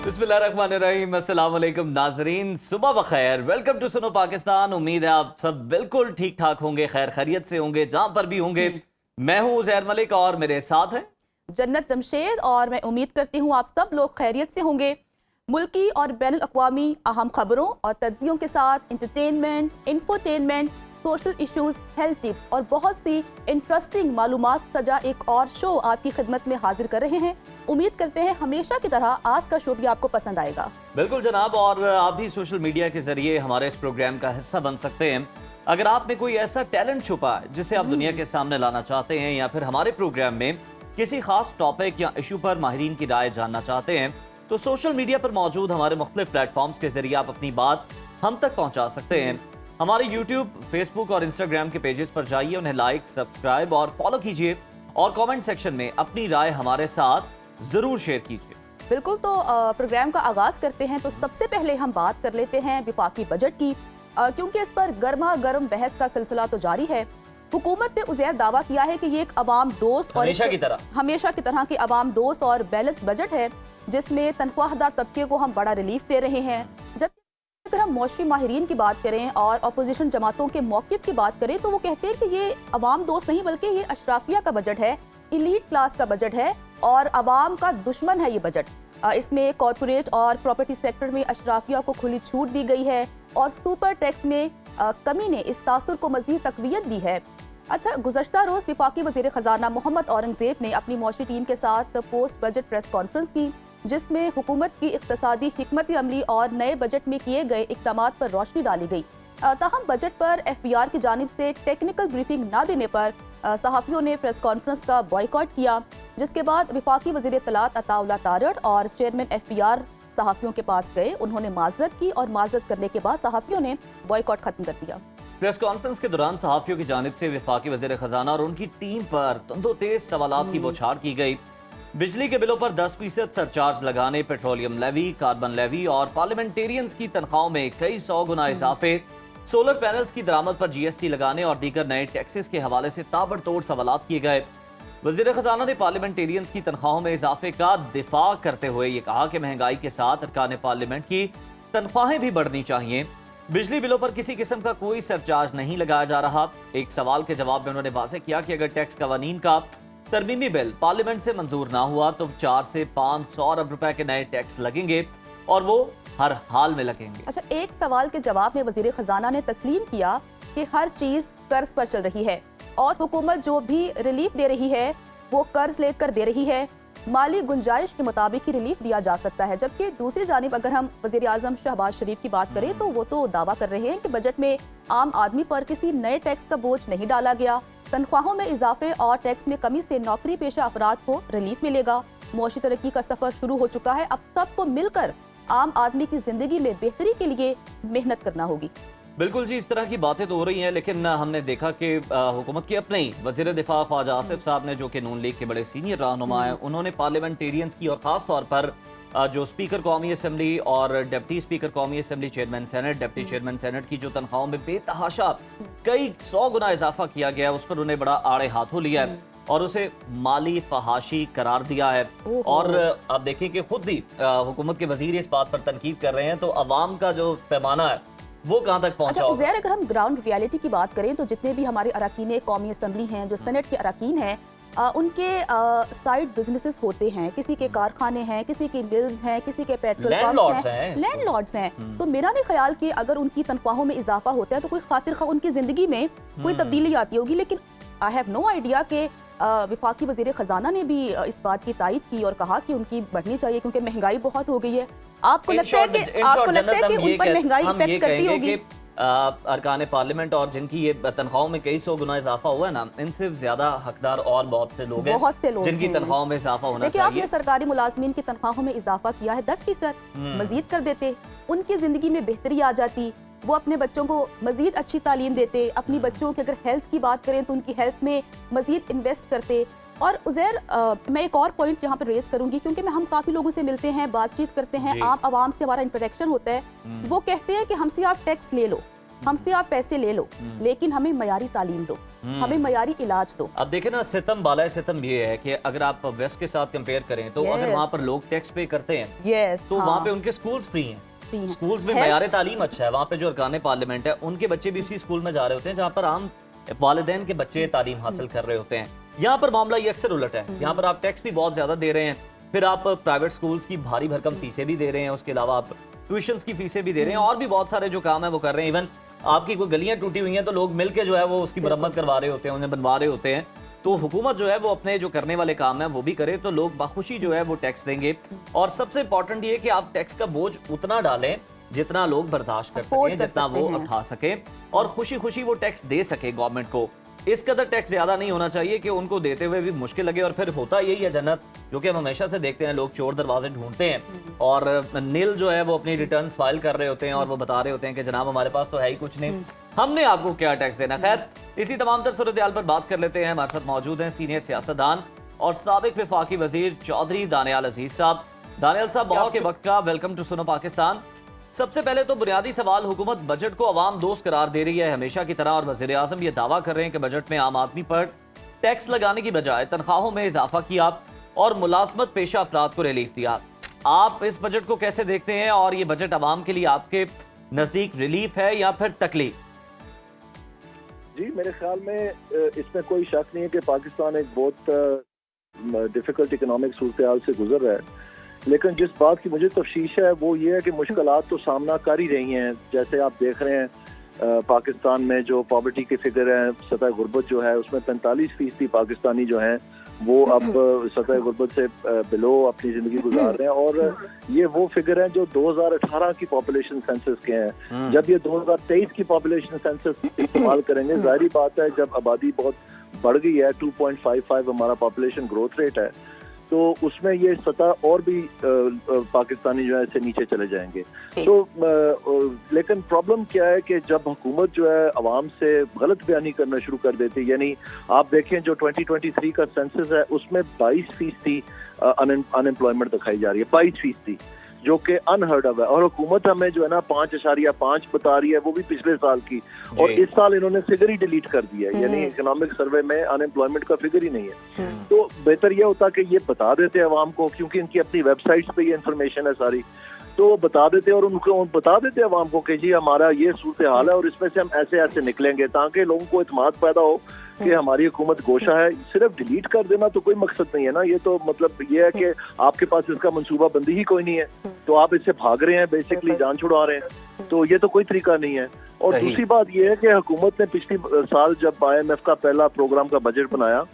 बिस्मिल्लाहिर्रहमानिर्रहीम, अस्सलाम वालेकुम नाजरीन, सुबह बखैर। वेलकम टू सुनो पाकिस्तान। उम्मीद है आप सब बिल्कुल ठीक ठाक होंगे, खैर खैरियत से होंगे जहां पर भी होंगे। मैं हूं उज़ैर मलिक और मेरे साथ हैं जन्नत जमशेद और मैं उम्मीद करती हूँ आप सब लोग खैरियत से होंगे। मुल्की और बैनुल अक़वामी अहम खबरों और तज्ज़ियों के साथ entertainment, infotainment, social issues, health tips और बहुत सी इंटरेस्टिंग मालूमात सजा एक और शो आपकी खिदमत में हाजिर कर रहे हैं। उम्मीद करते हैं हमेशा की तरह आज का शो भी आपको पसंद आएगा। बिल्कुल जनाब, और आप भी सोशल मीडिया के जरिए हमारे इस प्रोग्राम का हिस्सा बन सकते हैं। अगर आप में कोई ऐसा टैलेंट छुपा है जिसे आप दुनिया के सामने लाना चाहते हैं, या फिर हमारे प्रोग्राम में किसी खास टॉपिक या इशू पर माहिरीन की राय जानना चाहते हैं, तो सोशल मीडिया पर मौजूद हमारे मुख्तलिफ प्लेटफॉर्म्स के जरिए आप अपनी बात हम तक पहुंचा सकते हैं। हमारे यूट्यूब, फेसबुक और इंस्टाग्राम के पेजेस पर जाइए, उन्हें लाइक, सब्सक्राइब और फॉलो कीजिए और कमेंट सेक्शन में अपनी राय हमारे साथ जरूर शेयर कीजिए। बिल्कुल, तो प्रोग्राम का आगाज करते हैं। तो सबसे पहले हम बात कर लेते हैं विफाकी बजट की, क्योंकि इस पर गर्मा गर्म बहस का सिलसिला तो जारी है। हुकूमत ने उज़ैर दावा किया है कि ये एक अवाम दोस्त और हमेशा की तरह के अवाम दोस्त और बैलेंस बजट है, जिसमें तनख्वाहदार तबके को हम बड़ा रिलीफ दे रहे हैं। जबकि अगर हम मौशरी माहिरीन की बात करें और अपोजिशन जमातों के मौक़िफ़ की बात करें, तो वो कहते हैं कि ये अवाम दोस्त नहीं बल्कि ये अशराफिया का बजट है, इलीट क्लास का बजट है और अवाम का दुश्मन है ये बजट। इसमें कॉरपोरेट और प्रॉपर्टी सेक्टर में अशराफिया को खुली छूट दी गई है और सुपर टैक्स में कमी ने इस तासुर को मज़ीद तक़वियत दी है। अच्छा, गुज़श्ता रोज़ वफाकी वज़ीर ख़जाना मोहम्मद औरंगज़ेब ने अपनी मौशी टीम के साथ पोस्ट बजट प्रेस कॉन्फ्रेंस की, जिसमें हुकूमत की इक़्तिसादी हिकमत अमली और नए बजट में किए गए इक़दामात पर रोशनी डाली गई। ताहम बजट पर FBR की जानिब से टेक्निकल ब्रीफिंग न देने पर सहाफ़ियों ने प्रेस कॉन्फ्रेंस का बॉयकॉट किया, जिसके बाद वफाकी वज़ीर इत्तलात अताउल्लाह तारड़ और चेयरमैन FBR सहाफ़ियों के पास गए। उन्होंने माजरत की और माजरत करने के बाद सहाफ़ियों ने बॉयकॉट खत्म कर दिया। प्रेस कॉन्फ्रेंस के दौरान सहाफ़ियों की जानिब से वफाकी वज़ीर ख़जाना और उनकी टीम पर तंदोतेज सवालात की बौछार की गई। बिजली के बिलों पर 10% सरचार्ज लगाने, पेट्रोलियम लेवी, कार्बन लेवी और पार्लियामेंटेरियंस की तनख्वाहों में कई 100 गुना इजाफे, सोलर पैनल्स की दरामद पर GST लगाने और दीगर नए टैक्सेस के हवाले से ताबड़तोड़ सवालात किए गए। वज़ीर ख़जाना ने पार्लियामेंटेरियंस की तनख्वाहों में इजाफे का दिफा करते हुए ये कहा कि महंगाई के साथ अरकान पार्लियामेंट की तनख्वाहें भी बढ़नी चाहिए। बिजली बिलों पर किसी किस्म का कोई सरचार्ज नहीं लगाया जा रहा। एक सवाल के जवाब में उन्होंने वाज़ेह किया कि अगर टैक्स कवानीन का तरमीमी बिल पार्लियामेंट से मंजूर ना हुआ तो 4 से 500 अरब रुपए के नए टैक्स लगेंगे और वो हर हाल में लगेंगे। अच्छा, एक सवाल के जवाब में वज़ीर ख़जाना ने तस्लीम किया कि हर चीज़ कर्ज पर चल रही है और हुकूमत जो भी रिलीफ दे रही है वो कर्ज लेकर दे रही है, माली गुंजाइश के मुताबिक ही रिलीफ दिया जा सकता है। जबकि दूसरी जानिब अगर हम वज़ीर आज़म शहबाज शरीफ की बात करें, तो वो तो दावा कर रहे हैं कि बजट में आम आदमी पर किसी नए टैक्स का बोझ नहीं डाला गया। तनख्वाहों में इजाफे और टैक्स में कमी से नौकरी पेशा अफराद को रिलीफ मिलेगा। मौशी तरक्की का सफर शुरू हो चुका है। अब सबको मिलकर आम आदमी की जिंदगी में बेहतरी के लिए मेहनत करना होगी। बिल्कुल जी, इस तरह की बातें तो हो रही हैं, लेकिन हमने देखा कि हुकूमत के अपने ही वज़ीर दिफा ख्वाजा आसिफ साहब ने, जो कि नून लीग के बड़े सीनियर रहनुमा हैं, उन्होंने पार्लियामेंटेरियंस की और ख़ास तौर पर जो स्पीकर कौमी असम्बली और डिप्टी स्पीकर कौमी assembly, chairman senate, deputy chairman senate की जो तनख्वाहों में बेतहाशा कई 100 गुना इजाफा किया गया है, उस पर उन्हें बड़ा आड़े हाथों लिया है और उसे माली फहाशी करार दिया है। और आप देखें कि खुद ही हुकूमत के वजीर इस बात पर तनकीद कर रहे हैं, तो अवाम का जो पैमाना है वो कहाँ तक पहुंचा होगा? उज़ैर, अगर हम ग्राउंड रियलिटी की बात करें तो जितने भी हमारे अरकान कौमी असम्बली हैं, जो सेनेट के अरकान हैं, उनके साइड बिजनेसेस होते हैं, किसी के कारखाने हैं, किसी की मिल्स हैं, किसी के पेट्रोल पंप्स हैं, लैंडलॉर्ड्स हैं। तो मेरा नहीं ख्याल कि अगर उनकी तनख्वाहों में इजाफा होता है तो कोई खातिर खा उनकी जिंदगी में कोई तब्दीली आती होगी। लेकिन आई हैव नो आइडिया कि वफाकी वज़ीर ख़जाना ने भी इस बात की तायद की और कहा कि उनकी बढ़नी चाहिए क्योंकि महंगाई बहुत हो गई है। आपको लगता है कि उन पर महंगाई इफेक्ट करती होगी? अरकान पार्लियामेंट और जिनकी ये तनख्वाहों में कई 100 गुना इजाफा हुआ है ना, इनसे ज्यादा हकदार और बहुत से लोग हैं जिनकी तनख्वाहों में इजाफा होना चाहिए। आपने सरकारी मुलाजमीन की तनख्वाहों में इजाफा किया है 10%, मजीद कर देते, उनकी जिंदगी में बेहतरी आ जाती, वो अपने बच्चों को मजीद अच्छी तालीम देते, अपनी बच्चों की अगर हेल्थ की बात करें तो उनकी हेल्थ में मजीद इन्वेस्ट करते। और उज़ैर, मैं एक और पॉइंट यहाँ पर रेज करूंगी, क्योंकि हम काफ़ी लोगों से मिलते हैं, बातचीत करते हैं, आम आवाम से हमारा इंटरेक्शन होता है। वो कहते हैं कि हमसे आप टैक्स ले लो, हमसे आप पैसे ले लो लेकिन हमें मयारी तालीम दो, हमें मयारी इलाज दो। अब देखे ना, सितम बालाए सितम ये है कि अगर आप वेस्ट के साथ कंपेयर करें तो अगर वहाँ पर लोग टैक्स पे करते हैं तो वहाँ पे उनके स्कूल्स फ्री हैं, स्कूल्स में मयार तालीम अच्छा है, वहाँ पे जो अरकान पार्लियामेंट है उनके बच्चे भी उसी स्कूल में जा रहे होते हैं जहाँ पर आम वालिदैन के बच्चे तालीम हासिल कर रहे होते हैं। यहाँ पर मामला ये अक्सर उलट है, यहाँ पर आप टैक्स भी बहुत ज्यादा दे रहे हैं, फिर आप प्राइवेट स्कूल्स की भारी भरकम फीसें भी दे रहे हैं, उसके अलावा आप ट्यूशंस की फीसें भी दे रहे हैं और भी बहुत सारे जो काम है वो कर रहे हैं। इवन आपकी कोई गलियां टूटी हुई हैं तो लोग मिलके जो है वो उसकी मरम्मत करवा रहे होते हैं, उन्हें बनवा रहे होते हैं। तो हुकूमत जो है वो अपने जो करने वाले काम है वो भी करे तो लोग बाखुशी जो है वो टैक्स देंगे। और सबसे इंपॉर्टेंट ये कि आप टैक्स का बोझ उतना डालें जितना लोग बर्दाश्त कर सकें, जितना वो उठा सके और खुशी खुशी वो टैक्स दे सके गवर्नमेंट को। इस कदर टैक्स ज्यादा नहीं होना चाहिए कि उनको देते हुए भी मुश्किल लगे। और फिर होता यही है जन्नत, जो कि हम हमेशा से देखते हैं, लोग चोर दरवाजे ढूंढते हैं और नील जो है वो अपनी रिटर्न्स फाइल कर रहे होते हैं और वो बता रहे होते हैं कि जनाब हमारे पास तो है ही कुछ नहीं, हमने आपको क्या टैक्स देना। खैर, इसी तमाम तर सूरत-ए-हाल पर बात कर लेते हैं। हमारे साथ मौजूद हैं सीनियर सियासतदान और साबिक वफाकी वजीर चौधरी दानियाल अजीज साहब। दानियाल साहब, बहुत के वक्त का वेलकम टू सुनो पाकिस्तान। सबसे पहले तो बुनियादी सवाल, हुकूमत बजट को अवाम दोस्त करार दे रही है हमेशा की तरह और वज़ीर आज़म ये दावा कर रहे हैं कि बजट में आम आदमी पर टैक्स लगाने की बजाय तनख्वाहों में इजाफा किया और मुलाजमत पेशा अफराद को रिलीफ दिया। आप इस बजट को कैसे देखते हैं और ये बजट अवाम के लिए आपके नजदीक रिलीफ है या फिर तकलीफ? जी, मेरे ख्याल में इसमें कोई शक नहीं है कि पाकिस्तान एक बहुत डिफिकल्ट इकोनॉमिक सूरत हाल से गुजर रहा है, लेकिन जिस बात की मुझे तफशीश है वो ये है कि मुश्किलात तो सामना कर ही रही हैं। जैसे आप देख रहे हैं पाकिस्तान में जो पॉवर्टी के फिगर हैं, सतह गुर्बत जो है उसमें 45% पाकिस्तानी जो हैं वो अब सतह गुर्बत से बिलो अपनी ज़िंदगी गुजार रहे हैं। और ये वो फिगर हैं जो 2018 की पॉपुलेशन सेंसस के हैं। जब ये 2023 की पॉपुलेशन सेंसस इस्तेमाल करेंगे, जाहिर बात है जब आबादी बहुत बढ़ गई है, 2.55 हमारा पॉपुलेशन ग्रोथ रेट है, तो उसमें ये सतह और भी पाकिस्तानी जो है इससे नीचे चले जाएंगे। तो लेकिन प्रॉब्लम क्या है कि जब हुकूमत जो है आवाम से गलत बयानी करना शुरू कर देती है, यानी आप देखें जो 2023 का सेंसस है उसमें 22% अनएम्प्लॉयमेंट दिखाई जा रही है, 22%, जो कि अनहर्ड ऑफ है। और हुकूमत हमें जो है ना 5.5 बता रही है, वो भी पिछले साल की, और इस साल इन्होंने फिगर ही डिलीट कर दिया है, यानी इकोनॉमिक सर्वे में अनएम्प्लॉयमेंट का फिगर ही नहीं है। तो बेहतर यह होता कि ये बता देते अवाम को, क्योंकि इनकी अपनी वेबसाइट्स पे ये इन्फॉर्मेशन है सारी, तो वो बता देते और उनको बता देते अवाम को कि जी हमारा ये सूरत हाल है और इसमें से हम ऐसे ऐसे निकलेंगे, ताकि लोगों को इत्मीनान पैदा हो कि हमारी हुकूमत गोशा है। सिर्फ डिलीट कर देना तो कोई मकसद नहीं है ना, ये तो मतलब ये है कि आपके पास इसका मंसूबा बंदी ही कोई नहीं है, तो आप इससे भाग रहे हैं, बेसिकली जान छुड़ा रहे हैं, तो ये तो कोई तरीका नहीं है। और दूसरी बात ये है कि हुकूमत ने पिछली साल जब IMF का पहला प्रोग्राम का बजट बनाया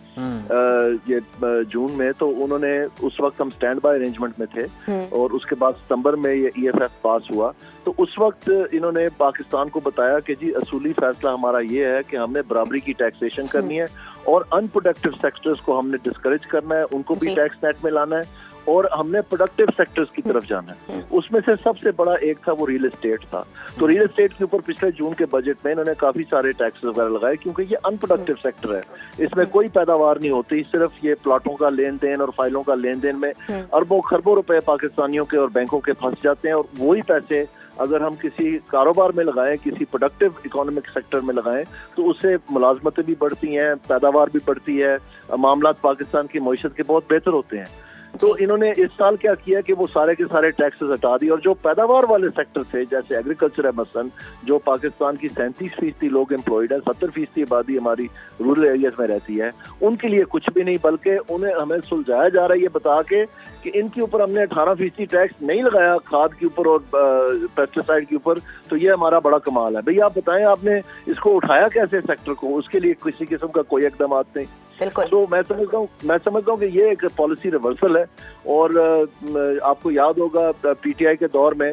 ये जून में, तो उन्होंने उस वक्त हम स्टैंड बाय अरेंजमेंट में थे और उसके बाद सितंबर में ये EFF पास हुआ, तो उस वक्त इन्होंने पाकिस्तान को बताया कि जी असूली फैसला हमारा ये है कि हमने बराबरी की टैक्सेशन करनी है और अनप्रोडक्टिव सेक्टर्स को हमने डिस्करेज करना है, उनको भी टैक्स नेट में लाना है और हमने प्रोडक्टिव सेक्टर्स की तरफ जाना है। उसमें से सबसे बड़ा एक था वो रियल एस्टेट था। तो रियल एस्टेट के ऊपर पिछले जून के बजट में इन्होंने काफी सारे टैक्स वगैरह लगाए, क्योंकि ये अनप्रोडक्टिव सेक्टर है, इसमें कोई पैदावार नहीं होती, सिर्फ ये प्लॉटों का लेन देन और फाइलों का लेन देन में अरबों खरबों रुपए पाकिस्तानियों के और बैंकों के फंस जाते हैं। और वही पैसे अगर हम किसी कारोबार में लगाएं, किसी प्रोडक्टिव इकोनॉमिक सेक्टर में लगाएं, तो उससे मुलाजमतें भी बढ़ती हैं, पैदावार भी बढ़ती है, मामलात पाकिस्तान की मईशत के बहुत बेहतर होते हैं। तो इन्होंने इस साल क्या किया कि वो सारे के सारे टैक्सेस हटा दिए और जो पैदावार वाले सेक्टर थे, जैसे एग्रीकल्चर है मसलन, जो पाकिस्तान की 37% लोग एम्प्लॉयड है, 70% आबादी हमारी रूरल एरियाज में रहती है, उनके लिए कुछ भी नहीं, बल्कि उन्हें हमें सुलझाया जा रहा है ये बता के कि इनके ऊपर हमने 18% टैक्स नहीं लगाया खाद के ऊपर और पेस्टिसाइड के ऊपर, तो ये हमारा बड़ा कमाल है। भाई आप बताएं आपने इसको उठाया कैसे सेक्टर को, उसके लिए किसी किस्म का कोई इकदाम नहीं। तो मैं समझता हूँ कि ये एक पॉलिसी रिवर्सल है। और आपको याद होगा PTI के दौर में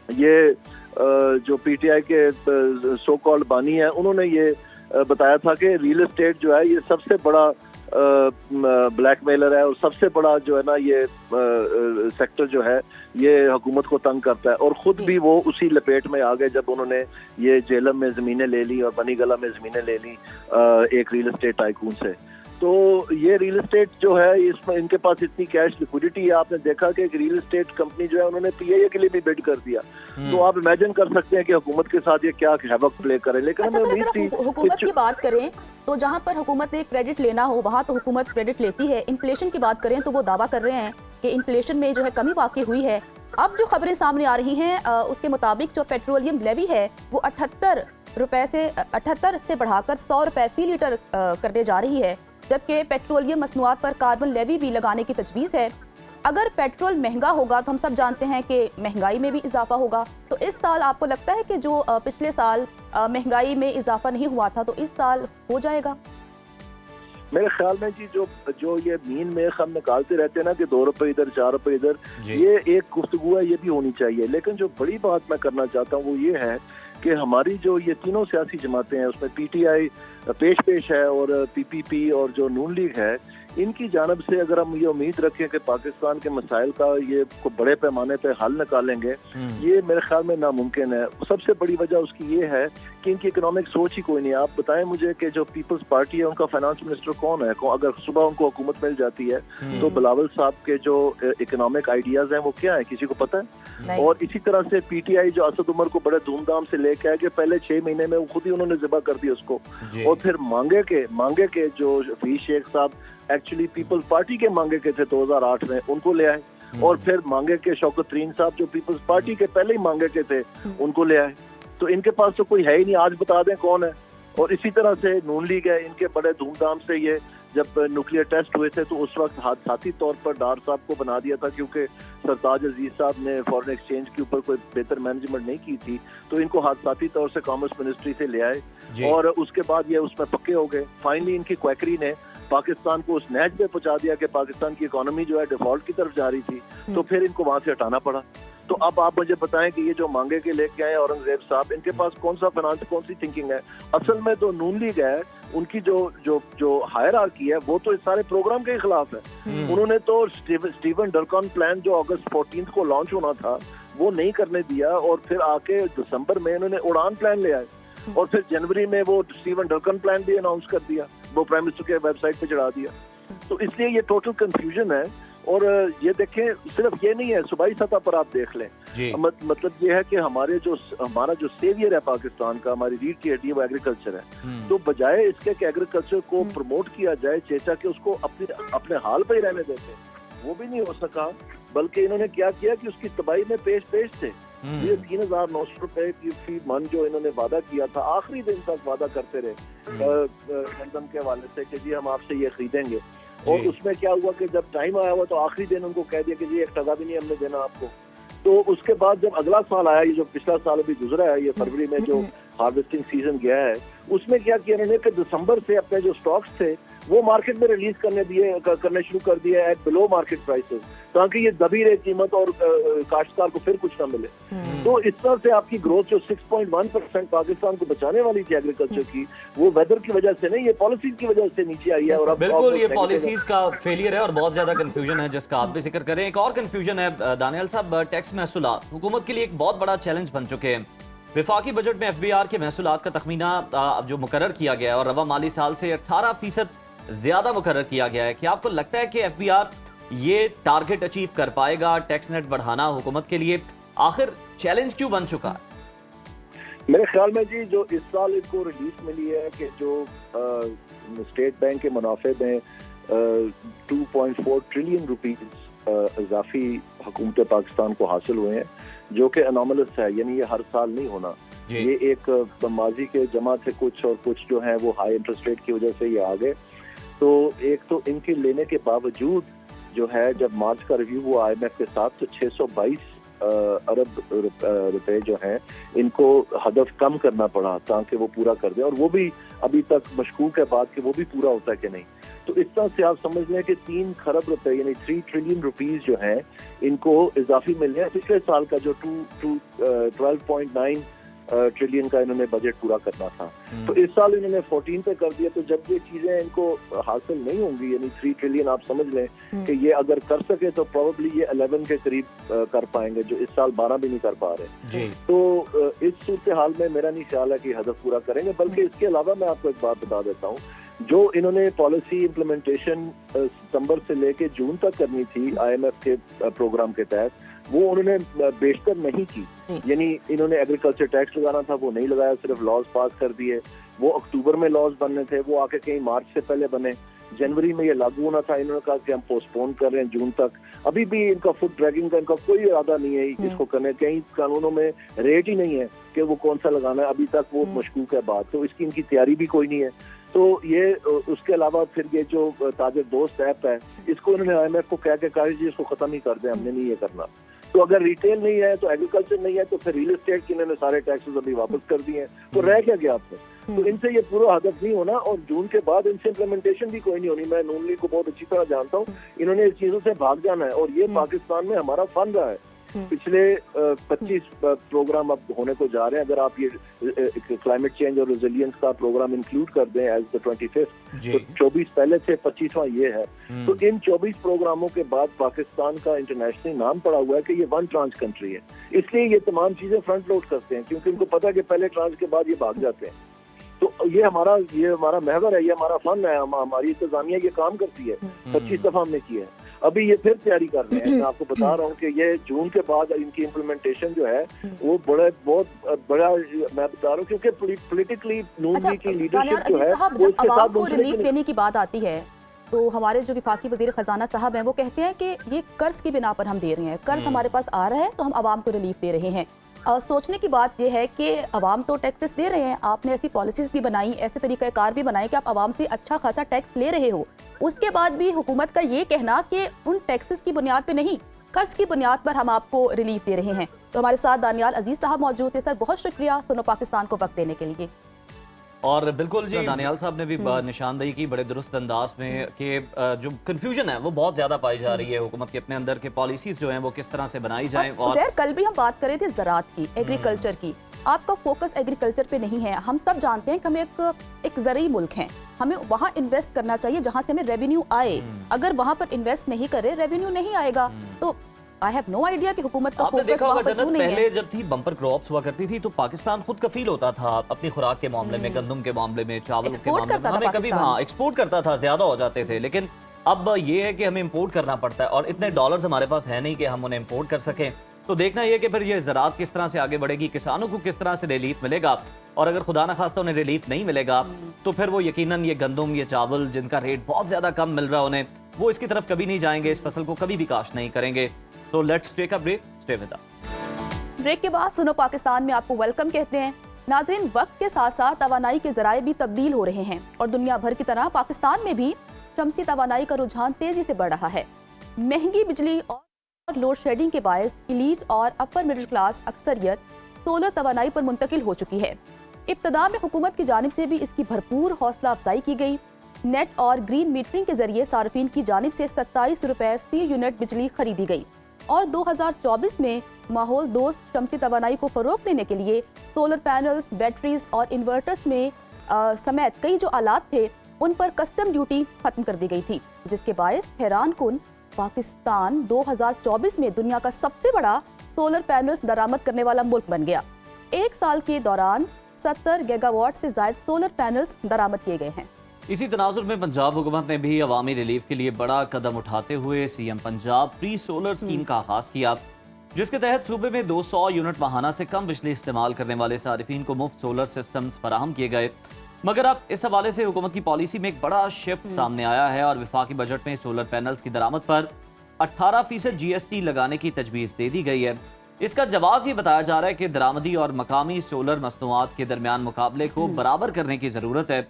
ये जो PTI के सो कॉल्ड बानी है, उन्होंने ये बताया था कि रियल एस्टेट जो है ये सबसे बड़ा ब्लैकमेलर है और सबसे बड़ा जो है ना ये सेक्टर जो है ये हुकूमत को तंग करता है। और खुद भी वो उसी लपेट में आ गए जब उन्होंने ये जेलम में ज़मीनें ले ली और बनी गला में ज़मीनें ले ली एक रियल एस्टेट टाइकून से। तो ये रियल एस्टेट जो है इसमें इनके पास इतनी कैश लिक्विडिटी है। आपने देखा कि एक रियल एस्टेट कंपनी जो है उन्होंने पीआईए के लिए भी बिड कर दिया। तो आप इमेजिन कर सकते हैं कि हुकूमत के साथ ये क्या हैवक प्ले करे। लेकिन अच्छा हमें सर, उम्मीद अगर थी हुकूमत की बात करें तो जहां पर हुकूमत ने क्रेडिट लेना हो वहां तो हुकूमत क्रेडिट लेती है। इन्फ्लेशन की बात करें तो वो दावा कर रहे हैं कि इन्फ्लेशन में जो है कमी वाकई हुई है। अब जो खबरें सामने आ रही हैं उसके मुताबिक जो पेट्रोलियम लेवी है वो 78 से बढ़ाकर 100 रुपए फी लीटर करने जा रही है, जबकि पेट्रोलियम मसनूआत पर कार्बन लेवी भी लगाने की तजवीज़ है। अगर पेट्रोल महंगा होगा तो हम सब जानते हैं कि महंगाई में भी इजाफा होगा। तो इस साल आपको लगता है कि जो पिछले साल महंगाई में इजाफा नहीं हुआ था तो इस साल हो जाएगा? मेरे ख्याल में जी जो ये मीन में हम निकालते रहते हैं ना कि 2 रुपए इधर 4 रुपए इधर, ये एक गुफ्तगू है, ये भी होनी चाहिए। लेकिन जो बड़ी बात मैं करना चाहता हूँ वो ये है कि हमारी जो ये तीनों सियासी जमातें हैं उसमें पीटीआई पेश है और पीपीपी और जो नून लीग है, इनकी जानब से अगर हम ये उम्मीद रखें कि पाकिस्तान के मसाइल का ये को बड़े पैमाने पे हल निकालेंगे, ये मेरे ख्याल में नामुमकिन है। सबसे बड़ी वजह उसकी ये है कि इनकी इकोनॉमिक सोच ही कोई नहीं है। आप बताएं मुझे कि जो पीपल्स पार्टी है उनका फाइनेंस मिनिस्टर कौन है? अगर सुबह उनको हुकूमत मिल जाती है तो बिलावल साहब के जो इकोनॉमिक आइडियाज हैं वो क्या है, किसी को पता है? और इसी तरह से पीटीआई जो असद उमर को बड़े धूमधाम से लेके आए कि पहले 6 महीने में खुद ही उन्होंने ज़िबा कर दिया उसको, और फिर मांगे के जो हफीज शेख साहब एक्चुअली पीपल्स पार्टी के मांगे के थे 2008 में, उनको ले आए। और फिर मांगे के शौकत तरीन साहब जो पीपल्स पार्टी के पहले ही मांगे के थे उनको ले आए। तो इनके पास तो कोई है ही नहीं, आज बता दें कौन है। और इसी तरह से नून लीग है, इनके बड़े धूमधाम से ये जब न्यूक्लियर टेस्ट हुए थे तो उस वक्त हादसाती तौर पर डार साहब को बना दिया था, क्योंकि सरताज अजीज साहब ने फॉरेन एक्सचेंज के ऊपर कोई बेहतर मैनेजमेंट नहीं की थी, तो इनको हादसाती तौर से कॉमर्स मिनिस्ट्री से ले आए और उसके बाद ये उसमें पक्के हो गए। फाइनली इनकी क्वैकरी ने पाकिस्तान को उस नहज पे पहुंचा दिया कि पाकिस्तान की इकोनॉमी जो है डिफॉल्ट की तरफ जा रही थी, तो फिर इनको वहां से हटाना पड़ा। तो अब आप मुझे बताएं कि ये जो मांगे के लेके आए औरंगजेब साहब, इनके पास कौन सा फाइनेंस, कौन सी थिंकिंग है? असल में तो नून लीग है, उनकी जो हायरार्की है वो तो इस सारे प्रोग्राम के खिलाफ है। उन्होंने तो स्टीवन डरकॉन प्लान जो अगस्त 14 को लॉन्च होना था वो नहीं करने दिया, और फिर आके दिसंबर में उन्होंने उड़ान प्लान ले आए, और फिर जनवरी में वो स्टीवन डरकन प्लान भी अनाउंस कर दिया, वो प्राइम मिनिस्टर के वेबसाइट पे चढ़ा दिया। तो इसलिए ये टोटल कंफ्यूजन है। और ये देखें, सिर्फ ये नहीं है, सूबाई सतह पर आप देख लें, मतलब ये है कि हमारा जो सेवियर है पाकिस्तान का, हमारी रीढ़ की हड्डी, वो एग्रीकल्चर है। तो बजाय इसके कि एग्रीकल्चर को प्रमोट किया जाए, चेचा के उसको अपने हाल पे ही रहने देते, वो भी नहीं हो सका। बल्कि इन्होंने क्या किया कि उसकी तबाही में पेश थे। ये 3,900 रुपए की फी मन जो इन्होंने वादा किया था, आखिरी दिन तक वादा करते रहे गंदम के हवाले से कि जी हम आपसे ये खरीदेंगे, और उसमें क्या हुआ कि जब टाइम आया हुआ तो आखिरी दिन उनको कह दिया कि जी 1 टका भी नहीं हमने देना आपको। तो उसके बाद जब अगला साल आया, ये जो पिछला साल अभी गुजरा है, ये फरवरी में जो हार्वेस्टिंग सीजन गया है, उसमें क्या किया इन्होंने कि दिसंबर से अपने जो स्टॉक्स थे वो मार्केट में रिलीज करने शुरू कर दिए एट बिलो मार्केट प्राइसेस, ताकि ये दबी रहे कीमत और काश्तकार को फिर कुछ ना मिले। तो इस तरह से आपकी ग्रोथ जो 6.1% पाकिस्तान को बचाने वाली थी एग्रीकल्चर की, वो वेदर की वजह से नहीं, ये पॉलिसीज की वजह से नीचे आई है। और बिल्कुल ये पॉलिसीज का फेलियर है और बहुत ज्यादा कंफ्यूजन है जिसका आप भी जिक्र करें। एक और कंफ्यूजन है दानियाल साहब, टैक्स महसूलात हुकूमत के लिए एक बहुत बड़ा चैलेंज बन चुके हैं। विफाकी बजट में एफबीआर के महसूलात का तखमीना जो मुकर्रर किया गया है और रवा माली साल से 18% ज्यादा मुकर्रर किया गया है, क्या आपको लगता है कि एफबीआर ये टारगेट अचीव कर पाएगा? टैक्स नेट बढ़ाना हुकूमत के लिए आखिर चैलेंज क्यों बन चुका है? मेरे ख्याल में जी जो इस साल इनको रिलीफ मिली है कि जो स्टेट बैंक के मुनाफे में 2.4 ट्रिलियन रुपीज इजाफी हुकूमत पाकिस्तान को हासिल हुए हैं, जो कि अनोमलस है, यानी ये हर साल नहीं होना। ये एक माजी के जमा थे कुछ, और कुछ जो है वो हाई इंटरेस्ट रेट की वजह से ये आ गए। तो एक तो इनके लेने के बावजूद जो है, जब मार्च का रिव्यू हुआ IMF के साथ, तो 622 अरब रुपए जो हैं इनको हदफ कम करना पड़ा ताकि वो पूरा कर दे, और वो भी अभी तक मशकूक है बात कि वो भी पूरा होता है कि नहीं। तो इस तरह से आप समझ लें कि 3 खरब रुपए यानी 3 ट्रिलियन रुपीस जो हैं इनको इजाफी मिल रहे हैं पिछले साल का जो 12.9 ट्रिलियन का इन्होंने बजट पूरा करना था। तो इस साल इन्होंने 14 पे कर दिया। तो जब ये चीजें इनको हासिल नहीं होंगी, यानी 3 ट्रिलियन आप समझ लें कि ये अगर कर सके तो प्रोबेबली ये 11 के करीब कर पाएंगे, जो इस साल 12 भी नहीं कर पा रहे। तो इस सूरत हाल में मेरा नहीं ख्याल है कि हदफ पूरा करेंगे। बल्कि इसके अलावा मैं आपको एक बात बता देता हूँ, जो इन्होंने पॉलिसी इम्प्लीमेंटेशन सितंबर से लेके जून तक करनी थी आईएमएफ के प्रोग्राम के तहत, वो उन्होंने बेशतर नहीं की। यानी इन्होंने एग्रीकल्चर टैक्स लगाना था, वो नहीं लगाया, सिर्फ लॉज पास कर दिए। वो अक्टूबर में लॉज बनने थे, वो आके कहीं मार्च से पहले बने। जनवरी में ये लागू होना था, इन्होंने कहा कि हम पोस्टपोन कर रहे हैं जून तक। अभी भी इनका फुट ड्रैगिंग का इनका कोई इरादा नहीं है इसको करने। कहीं कानूनों में रेट ही नहीं है कि वो कौन सा लगाना है, अभी तक वो मशकूक है बात। तो इसकी इनकी तैयारी भी कोई नहीं है। तो ये उसके अलावा फिर ये जो ताजर दोस्त ऐप है, इसको इन्होंने आईएमएफ को कह के कहा जी इसको खत्म ही कर दें, हमने नहीं ये करना। तो अगर रिटेल नहीं है तो एग्रीकल्चर नहीं है, तो फिर रियल एस्टेट के इन्होंने सारे टैक्सेस अभी वापस कर दिए हैं, तो रह क्या गया आपसे? तो इनसे ये पूरा हदफ नहीं होना, और जून के बाद इनसे इम्प्लीमेंटेशन भी कोई नहीं होनी। मैं नून लीग को बहुत अच्छी तरह जानता हूँ, इन्होंने इस चीजों से भाग जाना है। और ये पाकिस्तान में हमारा फन रहा है। पिछले 25 प्रोग्राम अब होने को जा रहे हैं। अगर आप ये क्लाइमेट चेंज और रेजिलियंस का प्रोग्राम इंक्लूड कर दें एज द 25th, तो 24 पहले थे, 25वां ये है। तो इन 24 प्रोग्रामों के बाद पाकिस्तान का इंटरनेशनल नाम पड़ा हुआ है कि ये वन ट्रांच कंट्री है। इसलिए ये तमाम चीजें फ्रंट लोड करते हैं, क्योंकि उनको पता है कि पहले ट्रांच के बाद ये भाग जाते हैं। तो ये हमारा महवर है, ये हमारा फन है, हमारी इंतजामिया ये काम करती है। 25 दफा हमने किया है, अभी ये फिर तैयारी कर रहे हैं। मैं आपको बता रहा हूँ कि ये जून के बाद इनकी इम्प्लीमेंटेशन जो है वो बहुत बड़ा, मैं बता रहा हूँ, क्योंकि पॉलिटिकली नून लीग की लीडरशिप जो है वो इसके साथ को रिलीफ देने की बात आती है, तो हमारे जो विफाकी वजीर खजाना साहब हैं वो कहते हैं कि ये कर्ज की बिना पर हम दे रहे हैं, कर्ज हमारे पास आ रहा है तो हम आवाम को रिलीफ दे रहे हैं। सोचने की बात यह है कि अवाम तो टैक्सेस दे रहे हैं, आपने ऐसी पॉलिसीज भी बनाई, ऐसे तरीक़ाकार भी बनाए कि आप आवाम से अच्छा खासा टैक्स ले रहे हो, उसके बाद भी हुकूमत का ये कहना कि उन टैक्सेस की बुनियाद पे नहीं, कर्ज की बुनियाद पर हम आपको रिलीफ दे रहे हैं। तो हमारे साथ दानियाल अजीज साहब मौजूद थे। सर बहुत शुक्रिया सुनो पाकिस्तान को वक्त देने के लिए। और बिल्कुल जी, दानियाल साहब ने भी निशानदेही की बड़े दुरुस्त अंदाज में कि जो कंफ्यूजन है वो बहुत ज्यादा पाई जा रही है हुकूमत के अपने अंदर के पॉलिसीज जो हैं वो किस तरह से बनाई जाएं। और कल भी हम बात कर रहे थे ज़राअत की, एग्रीकल्चर की, आपका फोकस एग्रीकल्चर पे नहीं है। हम सब जानते हैं कि हम एक ज़रूरी मुल्क हैं, हमें वहाँ इन्वेस्ट करना चाहिए जहाँ से हमें रेवेन्यू आए। अगर वहाँ पर इन्वेस्ट नहीं करे, रेवेन्यू नहीं आएगा। तो आई हैव नो आइडिया कि हुकूमत का फोकस वहाँ पर क्यों नहीं है। पहले जब थी बम्पर क्रॉप्स हुआ करती थी तो पाकिस्तान खुद कफील होता था अपनी खुराक के मामले में, गंदम के मामले में, चावल के मामले में, हमें कभी एक्सपोर्ट करता था, ज्यादा हो जाते थे। लेकिन अब ये है कि हमें इंपोर्ट करना पड़ता है और इतने डॉलर्स हमारे पास है नहीं कि हम उन्हें इंपोर्ट कर सकें। तो देखना यह कि फिर ये ज़राअत किस तरह से आगे बढ़ेगी, किसानों को किस तरह से रिलीफ मिलेगा। और अगर खुदा न खास्ता उन्हें रिलीफ नहीं मिलेगा तो फिर वो यकीनन ये गंदम, ये चावल जिनका रेट बहुत ज्यादा कम मिल रहा है उन्हें, वो इसकी तरफ कभी नहीं जाएंगे, इस फसल को कभी भी काश्त नहीं करेंगे। So let's take a break. Stay with us. Break के बाद सुनो पाकिस्तान में आपको वेलकम कहते हैं। नाज़रीन, वक्त के साथ साथ तवानाई के ज़राए भी तब्दील हो रहे हैं और दुनिया भर की तरह पाकिस्तान में भी शमसी तवानाई का रुझान तेजी से बढ़ रहा है। महंगी बिजली और लोड शेडिंग के बायस इलीट और अपर मिडिल क्लास अक्सरियत सोलर तवानाई पर मुंतकिल हो चुकी है। इब्तदा में हुकूमत की जानिब से भी इसकी भरपूर हौसला अफजाई की गई। नेट और ग्रीन मीटरिंग के जरिए सार्फिन की जानिब से 27 रुपए फी यूनिट बिजली खरीदी गई और 2024 में माहौल दोस्त शमसी तवानाई को फरोग देने के लिए सोलर पैनल्स, बैटरीज और इन्वर्टर्स में समेत कई जो आलात थे उन पर कस्टम ड्यूटी खत्म कर दी गई थी, जिसके बायस हैरान कुन पाकिस्तान 2024 में दुनिया का सबसे बड़ा सोलर पैनल्स दरामद करने वाला मुल्क बन गया। एक साल के दौरान 70 गीगावाट से ज्यादा सोलर पैनल्स दरामद किए गए हैं। इसी तनाजुर में पंजाब हुकूमत ने भी अवामी रिलीफ के लिए बड़ा कदम उठाते हुए CM Punjab free solar scheme का आगाज किया, जिसके तहत सूबे में 200 यूनिट माहाना से कम बिजली इस्तेमाल करने वाले सारिफीन को मुफ्त सोलर सिस्टम्स फराहम किए गए। मगर अब इस हवाले से हुकूमत की पॉलिसी में एक बड़ा शिफ्ट सामने आया है और विफाकी बजट में सोलर पैनल्स की दरामद पर 18% GST लगाने की तजवीज़ दे दी गई है। इसका जवाब ये बताया जा रहा है कि दरामदी और मकामी सोलर मसनूआत के दरमियान मुकाबले को बराबर करने की जरूरत है।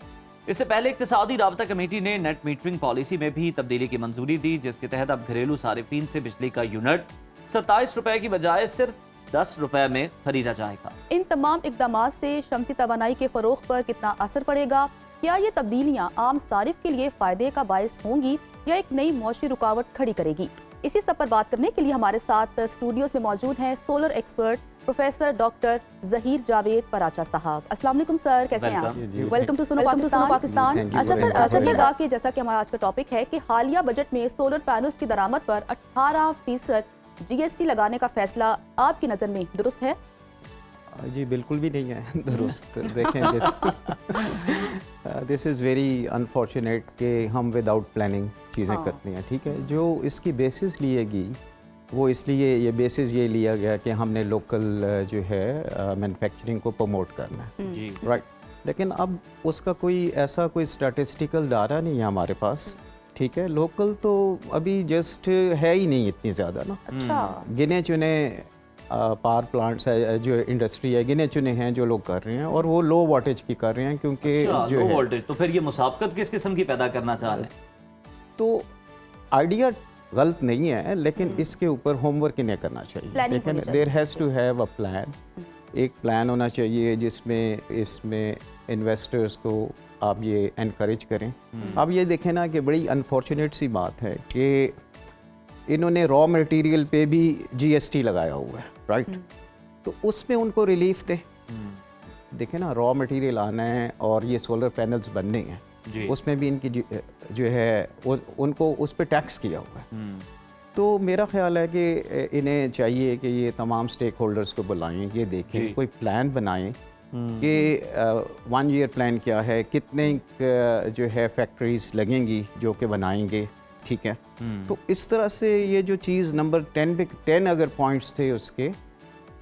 इससे पहले इक्तिसादी राबता कमेटी ने नेट मीटरिंग पॉलिसी में भी तब्दीली की मंजूरी दी, जिसके तहत अब घरेलू सारिफीन से बिजली का यूनिट 27 रुपए की बजाय सिर्फ 10 रुपए में खरीदा जाएगा। इन तमाम इकदाम से शमसी तवानाई के फरोग पर कितना असर पड़ेगा? क्या ये तब्दीलियां आम सारिफ के लिए फायदे का बायस होंगी या एक नई मौशी रुकावट खड़ी करेगी? इसी सब पर बात करने के लिए हमारे साथ स्टूडियोज में मौजूद हैं solar expert professor doctor Zaheer Javed Paracha साहब। अस्सलाम वालेकुम सर, कैसे हैं आप? वेलकम टू सुनो पाकिस्तान। अच्छा सर, कि जैसा कि हमारा आज का टॉपिक है कि हालिया बजट में सोलर पैनल्स की दरामद पर 18% GST लगाने का फैसला आपकी नज़र में दुरुस्त है? जी बिल्कुल भी नहीं है दुरुस्त। देखें दिस इज़ वेरी अनफॉर्चुनेट कि हम विदाउट प्लानिंग चीज़ें हाँ। करते हैं, ठीक है। जो इसकी बेसिस लिएगी वो इसलिए ये बेसिस ये लिया गया कि हमने लोकल जो है मैन्युफैक्चरिंग को प्रमोट करना है, जी राइट। लेकिन अब उसका कोई ऐसा कोई स्टैटिस्टिकल डाटा नहीं है हमारे पास, ठीक है। लोकल तो अभी जस्ट है ही नहीं इतनी ज़्यादा ना। अच्छा। गिने चुने पावर प्लांट्स है, जो इंडस्ट्री है, गिने चुने हैं जो लोग कर रहे हैं, और वो लो वोल्टेज की कर रहे हैं क्योंकि अच्छा, जो लो है वोल्टेज। तो फिर ये मुसाबकत किस किस्म की पैदा करना चाह रहे हैं? तो आइडिया गलत नहीं है, लेकिन इसके ऊपर होमवर्क इन्हें करना चाहिए। Planning लेकिन होनी चाहिए। There has to have a plan. एक प्लान होना चाहिए जिसमें इसमें इन्वेस्टर्स को आप ये एनकरेज करें। अब ये देखें ना कि बड़ी अनफॉर्चुनेट सी बात है कि इन्होंने रॉ मटेरियल पे भी जीएसटी लगाया हुआ है, राइट। तो उसमें उनको रिलीफ दे। देखें ना, रॉ मटेरियल आना है और ये सोलर पैनल्स बनने हैं, जी। उसमें भी इनकी जो है उनको उस पर टैक्स किया हुआ है। तो मेरा ख्याल है कि इन्हें चाहिए कि ये तमाम स्टेक होल्डर्स को बुलाएं, ये देखें, कोई प्लान बनाएं कि 1 ईयर प्लान क्या है, कितने जो है फैक्ट्रीज लगेंगी जो कि बनाएंगे, ठीक है। तो इस तरह से ये जो चीज़ नंबर 10 पे 10 अगर पॉइंट्स थे उसके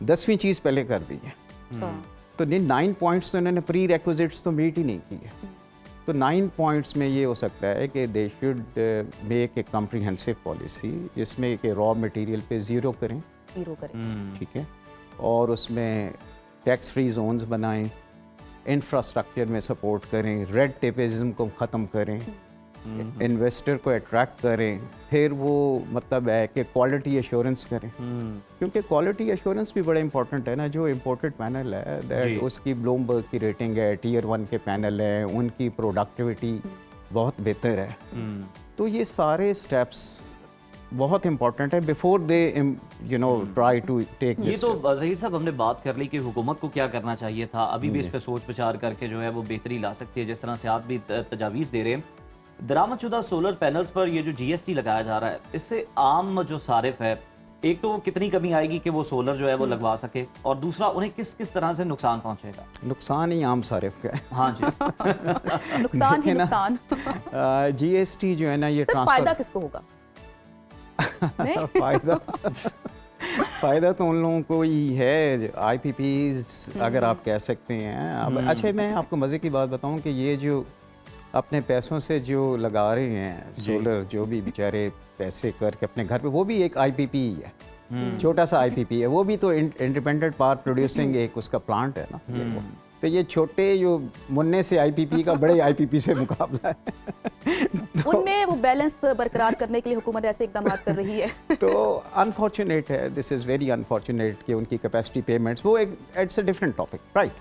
10वीं चीज़ पहले कर दी है। अच्छा। तो 9 पॉइंट्स तो इन्होंने प्री रेक्विजिट्स तो मीट ही नहीं किए। तो 9 पॉइंट्स में ये हो सकता है कि they should make a comprehensive policy जिसमें कि रॉ मटेरियल पे ज़ीरो करें, हीरो करें। ठीक है, और उसमें टैक्स फ्री जोन्स बनाएं, इंफ्रास्ट्रक्चर में सपोर्ट करें, रेड टेपिज्म को ख़त्म करें, इन्वेस्टर को अट्रैक्ट करें, फिर वो मतलब है कि क्वालिटी एश्योरेंस करें, क्योंकि क्वालिटी एश्योरेंस भी बड़ा इंपॉर्टेंट है ना। जो इम्पोर्टेड पैनल है दैट उसकी ब्लूमबर्ग की रेटिंग है, Tier 1 के पैनल हैं, उनकी प्रोडक्टिविटी बहुत बेहतर है। तो ये सारे स्टेप्स बहुत इंपॉर्टेंट है before they try to take ये दिस। तो ज़हीर साहब हमने बात कर ली कि हुकूमत को क्या करना चाहिए था। अभी भी इस पे सोच विचार करके जो है वो बेहतरी ला सकती है, जिस तरह से आप भी तजावीज़ दे रहे हैं। दरामदशुदा सोलर पैनल्स पर ये जो जीएसटी लगाया जा रहा है, इससे आम जो सारिफ है, एक तो कितनी कमी आएगी कि वो सोलर जो है वो लगवा सके, और दूसरा उन्हें किस किस तरह से नुकसान पहुंचेगा? नुकसान ही आम सारिफ का है। हाँ जी। नुकसान ही देखें ना, नुकसान। जीएसटी जो है ना ये फिर फायदा ट्रांसफर किसको होगा? नहीं? फ़ायदा तो उन लोगों को ही है, IPPs अगर आप कह सकते हैं। अब अच्छा, मैं आपको मज़े की बात बताऊं कि ये जो अपने पैसों से जो लगा रहे हैं सोलर, जो भी बेचारे पैसे करके अपने घर पे, वो भी एक IPP ही है, छोटा सा IPP है, वो भी तो इंडिपेंडेंट पावर प्रोड्यूसिंग एक उसका प्लांट है ना ये वो। तो ये छोटे जो मुन्ने से IPP का बड़े IPP से मुकाबला है। उनमें वो बैलेंस बरकरार करने के लिए हुकूमत ऐसे इकदाम कर रही है। तो अनफॉर्चुनेट है, दिस इज़ वेरी अनफॉर्चुनेट कि उनकी कैपेसिटी पेमेंट्स वो एक it's a different topic, right.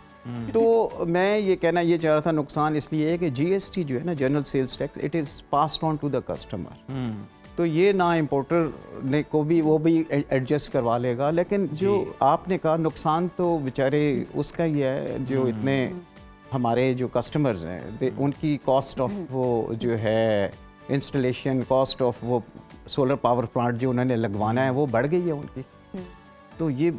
तो मैं ये कहना ये चाह रहा था, नुकसान इसलिए है कि जीएसटी जो है ना, general sales tax, it is passed on to the customer. तो ये ना इम्पोर्टर ने को भी वो भी एडजस्ट करवा लेगा, लेकिन जो आपने कहा नुकसान तो बेचारे उसका ही है, जो इतने हमारे जो कस्टमर्स हैं उनकी कॉस्ट ऑफ वो जो है इंस्टॉलेशन कॉस्ट ऑफ वो सोलर पावर प्लांट जो उन्होंने लगवाना है वो बढ़ गई है उनकी। तो ये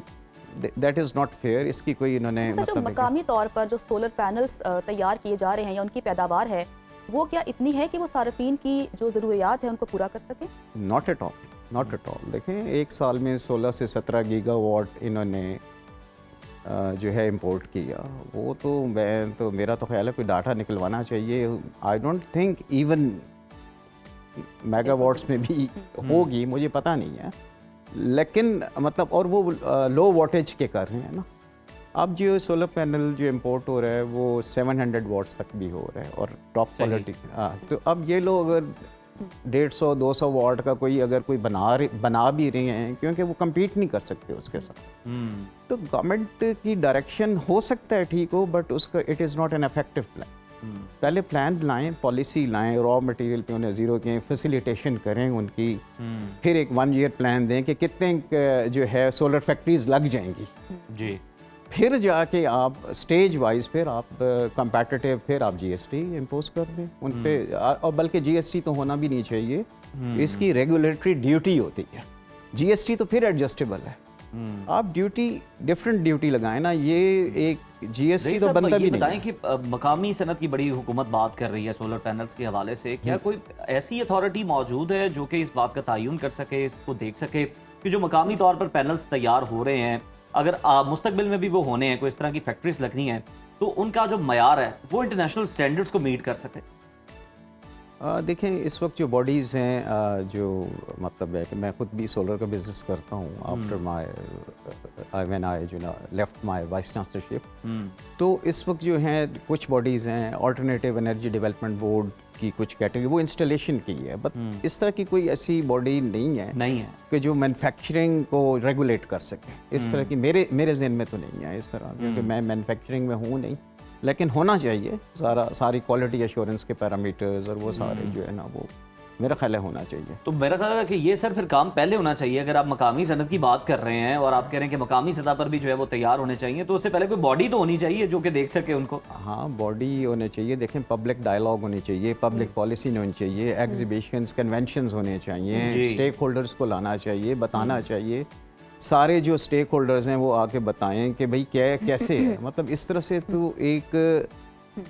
दैट इज़ नॉट फेयर। इसकी कोई इन्होंने जो मकामी तौर पर जो सोलर पैनल्स तैयार किए जा रहे हैं या उनकी पैदावार है, वो क्या इतनी है कि वो सार्फिन की जो ज़रूरियात है उनको पूरा कर सके? Not at all, not at all. देखें, एक साल में 16 से 17 गीगावाट इन्होंने जो है इंपोर्ट किया। वो तो मेरा तो ख्याल है कोई डाटा निकलवाना चाहिए। I don't think even megawatts में भी होगी, मुझे पता नहीं है, लेकिन मतलब और वो लो वोल्टेज के कर रहे हैं ना। अब जो सोलर पैनल जो इंपोर्ट हो रहा है वो 700 वाट्स तक भी हो रहा है और टॉप क्वालिटी। हाँ, तो अब ये लोग अगर 150-200 वाट का कोई बना भी रहे हैं, क्योंकि वो compete नहीं कर सकते उसके साथ। तो गवर्नमेंट की डायरेक्शन हो सकता है ठीक हो, बट उसका it is not an effective plan. पहले प्लान लाएं, पॉलिसी लाएं, रॉ मटेरियल पे उन्हें ज़ीरो करें, फैसिलिटेशन करें उनकी, फिर एक 1 ईयर प्लान दें कि कितने जो है सोलर फैक्ट्रीज लग जाएंगी जी। फिर जाके आप स्टेज वाइज फिर आप कंपेटिटिव फिर आप जीएसटी इम्पोज कर दें उन पे। और बल्कि जीएसटी तो होना भी नहीं चाहिए, इसकी रेगुलेटरी ड्यूटी होती है। जीएसटी तो फिर एडजस्टेबल है, आप ड्यूटी डिफरेंट ड्यूटी लगाएं ना, ये एक जीएसटी रईस तो साहब, बनता ये भी नहीं बताएं है। कि मकामी सनत की बड़ी हुकूमत बात कर रही है सोलर पैनल्स के हवाले से, क्या कोई ऐसी अथॉरिटी मौजूद है जो कि इस बात का तयन कर सके, इसको देख सके कि जो मकामी तौर पर पैनल्स तैयार हो रहे हैं, अगर मुस्तकबिल में भी वो होने हैं, कोई इस तरह की फैक्ट्रीज लगनी है, तो उनका जो मयार है वो इंटरनेशनल स्टैंडर्ड्स को मीट कर सके? देखें, इस वक्त जो बॉडीज़ हैं, जो मतलब है कि मैं खुद भी सोलर का बिजनेस करता हूँ after my when I left my vice chancellorship. तो इस वक्त जो हैं कुछ बॉडीज़ हैं, अल्टरनेटिव एनर्जी डेवलपमेंट बोर्ड की कुछ कैटेगरी वो इंस्टॉलेशन की है, बट इस तरह की कोई ऐसी बॉडी नहीं है कि जो मैन्युफैक्चरिंग को रेगुलेट कर सके। इस तरह की मेरे ज़हन में तो नहीं है इस तरह, क्योंकि मैं मैन्युफैक्चरिंग में हूँ नहीं, लेकिन होना चाहिए सारी क्वालिटी एश्योरेंस के पैरामीटर्स और वो सारे जो है ना, वो मेरा ख्याल है होना चाहिए। तो मेरा ख्याल है कि ये सर फिर काम पहले होना चाहिए। अगर आप मकामी सनत की बात कर रहे हैं और आप कह रहे हैं कि मकामी सतह पर भी जो है वो तैयार होने चाहिए, तो उससे पहले कोई बॉडी तो होनी चाहिए जो कि देख सके उनको। हाँ, बॉडी होने चाहिए। देखें, पब्लिक डायलॉग होनी चाहिए, पब्लिक पॉलिसी होनी चाहिए, एग्जीबिशंस कन्वेंशंस होने चाहिए, स्टेक होल्डर्स को लाना चाहिए, बताना चाहिए, सारे जो स्टेक होल्डर्स हैं वो आके बताएं कि भाई क्या कैसे है। मतलब इस तरह से तो एक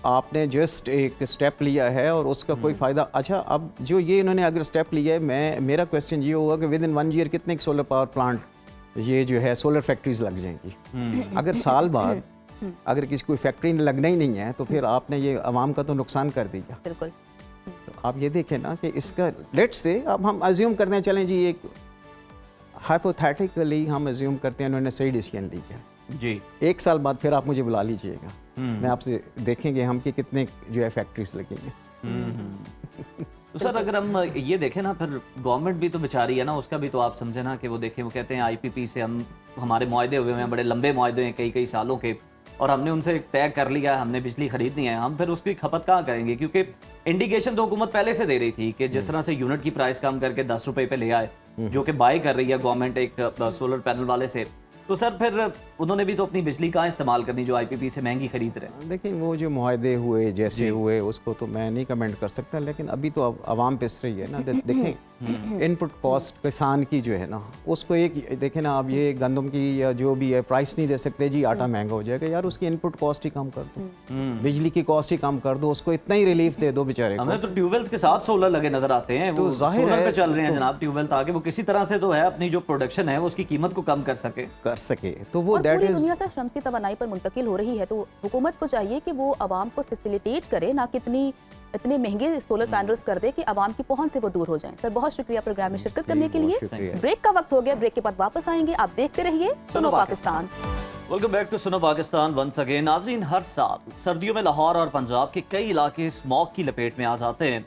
आपने जस्ट एक स्टेप लिया है और उसका कोई फ़ायदा। अच्छा, अब जो ये इन्होंने अगर स्टेप लिया है, मेरा क्वेश्चन ये होगा कि विद इन 1 ईयर कितने सोलर पावर प्लांट ये जो है सोलर फैक्ट्रीज लग जाएंगी। अगर साल बाद अगर किसी कोई फैक्ट्री लगना ही नहीं है तो फिर आपने ये आवाम का तो नुकसान कर दिया। बिल्कुल। तो आप ये देखें ना कि इसका लेट्स से अब हम अज्यूम करते हैं, चलें जी, एक हाइपोथेटिकली हम अज्यूम करते हैं इन्होंने सही डिसीजन लिया जी। 1 साल बाद फिर आप मुझे बुला लीजिएगा, मैं आपसे देखेंगे हम कि कितने जो है फैक्ट्रीज लगेंगे। तो सर अगर हम ये देखें ना, फिर गवर्नमेंट भी तो बेचारी है ना, उसका भी तो आप समझे ना कि वो देखें, वो कहते हैं आईपीपी से हमारे मुआहदे हुए हैं, बड़े लंबे मुआहदे हैं कई सालों के, और हमने उनसे तय कर लिया है, हमने बिजली खरीदनी है, हम फिर उसकी खपत कहाँ करेंगे? क्योंकि इंडिकेशन तो हुकूमत पहले से दे रही थी कि जिस तरह से यूनिट की प्राइस कम करके 10 रुपए पे ले आए, जो कि बाय कर रही है गवर्नमेंट एक सोलर पैनल वाले से, तो सर फिर उन्होंने भी तो अपनी बिजली कहाँ इस्तेमाल करनी जो आईपीपी से महंगी खरीद रहे हैं? देखिए, वो जो मुआहदे हुए जैसे हुए उसको तो मैं नहीं कमेंट कर सकता, लेकिन अभी तो आवाम पिस रही है ना। देखें, इनपुट कॉस्ट किसान की जो है ना, उसको एक देखें ना, आप ये गंदम की या जो भी है प्राइस नहीं दे सकते जी, आटा महंगा हो जाएगा, यार उसकी इनपुट कॉस्ट ही कम कर दो, बिजली की कॉस्ट ही कम कर दो, उसको इतना ही रिलीफ दे दो बेचारे को। हमें तो ट्यूबवेल्स के साथ सोलर लगे नजर आते हैं, तो वो जाहिर सोलर है पे चल रहे हैं जनाब ट्यूबवेल, ताकि वो किसी तरह से तो है अपनी जो प्रोडक्शन है वो उसकी कीमत को कम कर सके। तो वो और पूरी दुनिया से शमसी तवानाई पर मुंतकिल हो रही है, तो हुकूमत को चाहिए कि वो आवाम को फैसिलिटेट करे, ना कितनी इतने महंगे सोलर पैनल्स कर दे कि आवाम की पहुंच से वो दूर हो जाएं। सर बहुत शुक्रिया प्रोग्राम में शिरकत करने के लिए। ब्रेक का वक्त हो गया, ब्रेक के बाद वापस आएंगे, आप देखते रहिए सुनो पाकिस्तान। वेलकम बैक टू सुनो पाकिस्तान वंस अगेन। नाजरीन, हर साल सर्दियों में लाहौर और पंजाब के कई इलाके स्मॉग की लपेट में आ जाते हैं,